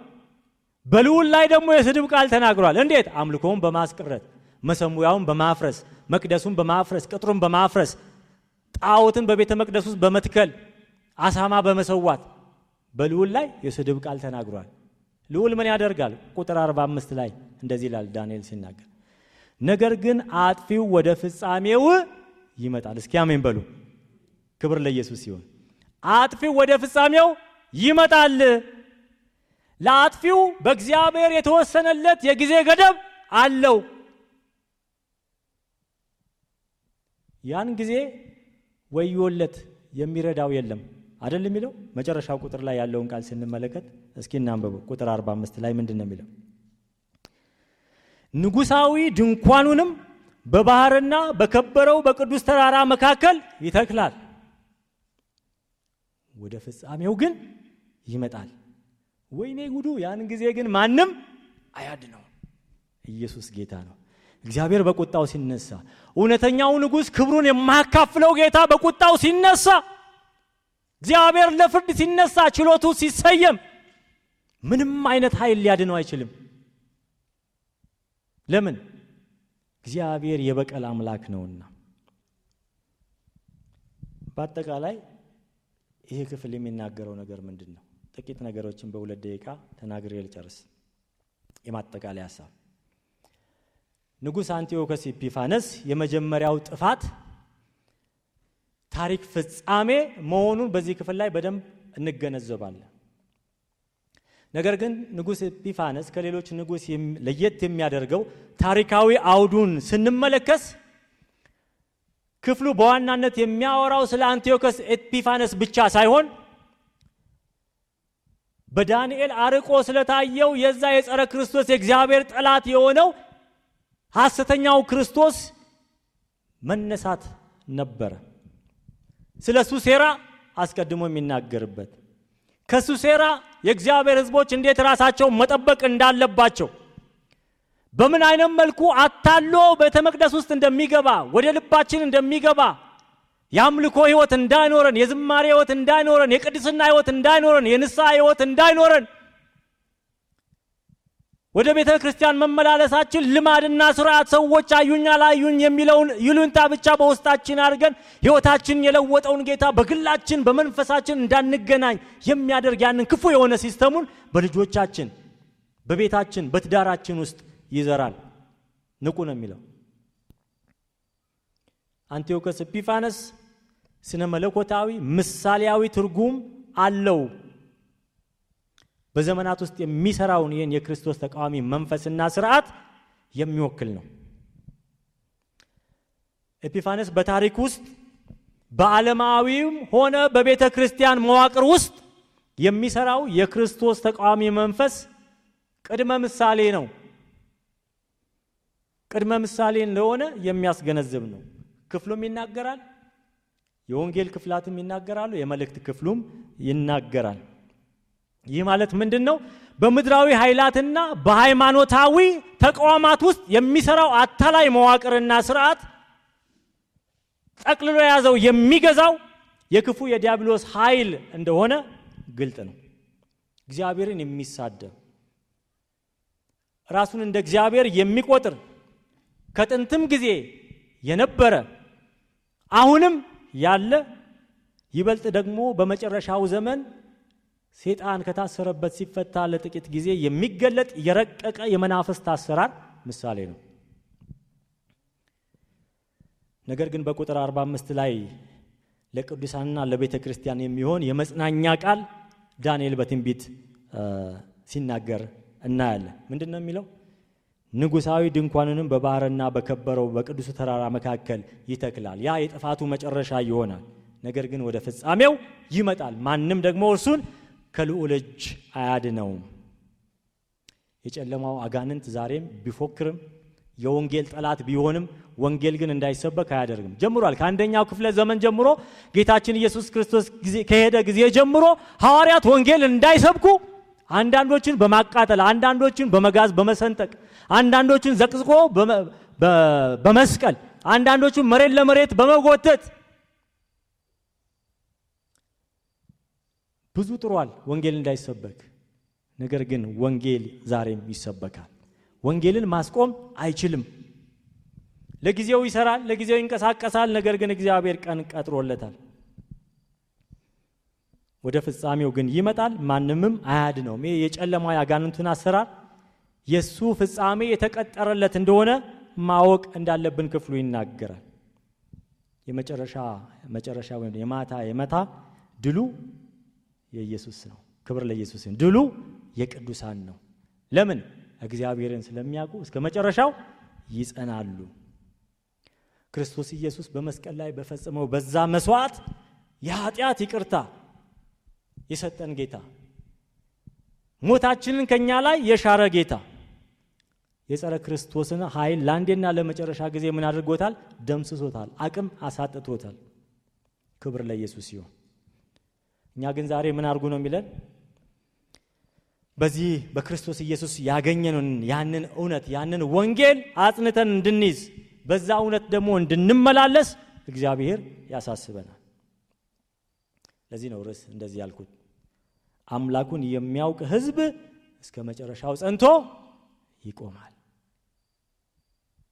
በልዑል ላይ ደግሞ የስድብ ቃል ተናግሯል። እንዴት? አምልኮውን በማስቀረት መሰዊያውን በማፍረስ መቅደሱን በማፍረስ ቅጥሩን በማፍረስ ጣዖትን በቤተ መቅደስ ውስጥ በመትከል አሳማ በመሰዋት በልዑል ላይ የስድብ ቃል ተናግሯል። ልዑል ምን ያደርጋል? ቁጥር 45 ላይ እንደዚህ ይላል ዳንኤል ሲናገር፣ ነገር ግን አጥፊው ወደ ፍጻሜው ይመጣል። እስኪ አሜን በሉ። ክብር ለኢየሱስ ይሁን። አጥፊው ወደ ፍጻሜው ይመጣል። ለአጥፊው በእግዚአብሔር የተወሰነለት የጊዜ ገደብ አለው። ያን ጊዜ ወዮለት የሚረዳው የለም አይደል የሚለው። መጨረሻው ቁጥር ላይ ያለውን ቃል ስንመለከት እስኪ እናንብበው። ቁጥር 45 ላይ ምንድነው የሚለው? ንጉሳዊ ድንኳኑንም በባህርና በከበረው በቅዱስ ተራራ መካከል ይተክላል፣ ወደ ፍጻሜው ግን ይመጣል። ወይኔ ጉዱ! ያን ጊዜ ግን ማንም አያድነው። ኢየሱስ ጌታ ነው። እግዚአብሔር በቁጣው ሲነሳ፣ እውነተኛው ንጉሥ ክብሩን የማያካፍለው ጌታ በቁጣው ሲነሳ፣ እግዚአብሔር ለፍርድ ሲነሳ፣ ችሎቱ ሲሰየም ምንም አይነት ኃይል ሊያድነው አይችልም። ለምን? እግዚአብሔር የበቀል አምላክ ነውና። በአጠቃላይ ይሄ ክፍል የሚናገረው ነገር ምንድን ነው? ጥቂት ነገሮችን በ2 ደቂቃ ተናግሬ ልጨርስ። የማጠቃለያ ሐሳብ ንጉሥ አንቲዮኮስ ኢጲፋነስ የመጀመሪያው ጥፋት ታሪክ ፍጻሜ መሆኑን በዚህ ክፍል ላይ በደንብ እንገነዘባለን። ነገር ግን ንጉሥ ኢጲፋነስ ከሌሎች ንጉሥ ለየት የሚያደርገው ታሪካዊ አውዱን ስንመለከት ክፍሉ በዋናነት የሚያወራው ስለ አንቲዮኮስ ኢጲፋነስ ብቻ ሳይሆን በዳንኤል አርቆ ስለታየው የዛ የጸረ ክርስቶስ የእግዚአብሔር ጠላት የሆነው ሐሰተኛው ክርስቶስ መነሳት ነበረ። ስለሱ ሴራ አስቀድሞ የሚናገርበት፣ ከሱ ሴራ የእግዚአብሔር ሕዝቦች እንዴት ራሳቸው መጠበቅ እንዳለባቸው፣ በምን አይነት መልኩ አታሎ ቤተ መቅደስ ውስጥ እንደሚገባ፣ ወደ ልባችን እንደሚገባ፣ የአምልኮ ሕይወት እንዳይኖረን፣ የዝማሬ ሕይወት እንዳይኖረን፣ የቅድስና ሕይወት እንዳይኖረን፣ የንስሐ ሕይወት እንዳይኖረን፣ ወደ ቤተ ክርስቲያን መመላለሳችን ልማድና ስርዓት ሰዎች አዩኝ አላዩኝ የሚለውን ይሉንታ ብቻ በውስጣችን አድርገን ሕይወታችን የለወጠውን ጌታ በግላችን በመንፈሳችን እንዳንገናኝ የሚያደርግ ያንን ክፉ የሆነ ሲስተሙን በልጆቻችን፣ በቤታችን፣ በትዳራችን ውስጥ ይዘራል። ንቁ ነው የሚለው። አንቲዮኮስ ኢጲፋነስ ስነ መለኮታዊ ምሳሌያዊ ትርጉም አለው። በዘመናት ውስጥ የሚሰራውን ይህን የክርስቶስ ተቃዋሚ መንፈስና ስርዓት የሚወክል ነው። ኤጲፋንስ በታሪክ ውስጥ በዓለማዊም ሆነ በቤተ ክርስቲያን መዋቅር ውስጥ የሚሰራው የክርስቶስ ተቃዋሚ መንፈስ ቅድመ ምሳሌ ነው። ቅድመ ምሳሌ እንደሆነ የሚያስገነዝብ ነው። ክፍሉም ይናገራል፣ የወንጌል ክፍላትም ይናገራሉ፣ የመልእክት ክፍሉም ይናገራል። ይህ ማለት ምንድነው? በምድራዊ ኃይላትና በሃይማኖታዊ ተቋማት ውስጥ የሚሰራው አታላይ መዋቅርና ስርዓት ጠቅልሎ የያዘው የሚገዛው የክፉ የዲያብሎስ ኃይል እንደሆነ ግልጥ ነው። እግዚአብሔርን የሚሳደብ ራሱን እንደ እግዚአብሔር የሚቆጥር ከጥንትም ጊዜ የነበረ አሁንም ያለ ይበልጥ ደግሞ በመጨረሻው ዘመን ሰይጣን ከታሰረበት ሲፈታ ለጥቂት ጊዜ የሚገለጥ የረቀቀ የመናፍስት አሰራር ምሳሌ ነው። ነገር ግን በቁጥር 45 ላይ ለቅዱሳንና ለቤተ ክርስቲያን የሚሆን የመጽናኛ ቃል ዳንኤል በትንቢት ሲናገር እናያለን። ምንድነው የሚለው? ንጉሳዊ ድንኳንንም በባህርና በከበረው በቅዱስ ተራራ መካከል ይተክላል። ያ የጥፋቱ መጨረሻ ይሆናል። ነገር ግን ወደ ፍጻሜው ይመጣል። ማንም ደግሞ እርሱን ከልዑል እጅ አያድነውም። የጨለማው አጋንንት ዛሬም ቢፎክርም የወንጌል ጠላት ቢሆንም ወንጌል ግን እንዳይሰበክ አያደርግም። ጀምሯል። ከአንደኛው ክፍለ ዘመን ጀምሮ ጌታችን ኢየሱስ ክርስቶስ ከሄደ ጊዜ ጀምሮ ሐዋርያት ወንጌል እንዳይሰብኩ አንዳንዶችን በማቃጠል፣ አንዳንዶችን በመጋዝ በመሰንጠቅ፣ አንዳንዶችን ዘቅዝቆ በመስቀል፣ አንዳንዶችን መሬት ለመሬት በመጎተት ብዙ ጥሯል ወንጌል እንዳይሰበክ። ነገር ግን ወንጌል ዛሬም ይሰበካል። ወንጌልን ማስቆም አይችልም። ለጊዜው ይሰራል፣ ለጊዜው ይንቀሳቀሳል። ነገር ግን እግዚአብሔር ቀን ቀጥሮለታል። ወደ ፍጻሜው ግን ይመጣል፣ ማንምም አያድነውም። ይሄ የጨለማው ያጋንንቱን አሰራር የሱ ፍጻሜ የተቀጠረለት እንደሆነ ማወቅ እንዳለብን ክፍሉ ይናገራል። የመጨረሻ ወይም የማታ ድሉ የኢየሱስ ነው። ክብር ለኢየሱስ ይሁን። ድሉ የቅዱሳን ነው። ለምን? እግዚአብሔርን ስለሚያውቁ እስከ መጨረሻው ይጸናሉ። ክርስቶስ ኢየሱስ በመስቀል ላይ በፈጸመው በዛ መስዋዕት የኃጢአት ይቅርታ የሰጠን ጌታ፣ ሞታችንን ከኛ ላይ የሻረ ጌታ የጸረ ክርስቶስን ኃይል ለአንዴና ለመጨረሻ ጊዜ ምን አድርጎታል? ደምስሶታል። አቅም አሳጥቶታል። ክብር ለኢየሱስ ይሁን። እኛ ግን ዛሬ ምን አድርጉ ነው የሚለን? በዚህ በክርስቶስ ኢየሱስ ያገኘነውን ያንን እውነት ያንን ወንጌል አጽንተን እንድንይዝ በዛ እውነት ደግሞ እንድንመላለስ እግዚአብሔር ያሳስበናል። ለዚህ ነው ርዕስ እንደዚህ ያልኩት፣ አምላኩን የሚያውቅ ሕዝብ እስከ መጨረሻው ጸንቶ ይቆማል።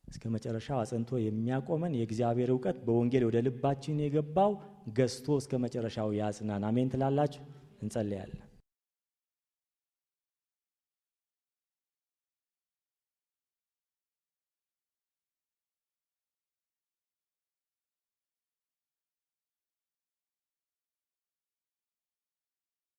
እስከ መጨረሻው አጽንቶ የሚያቆመን የእግዚአብሔር ዕውቀት በወንጌል ወደ ልባችን የገባው ገዝቶ እስከ መጨረሻው ያጽናን። አሜን ትላላችሁ? እንጸልያለን።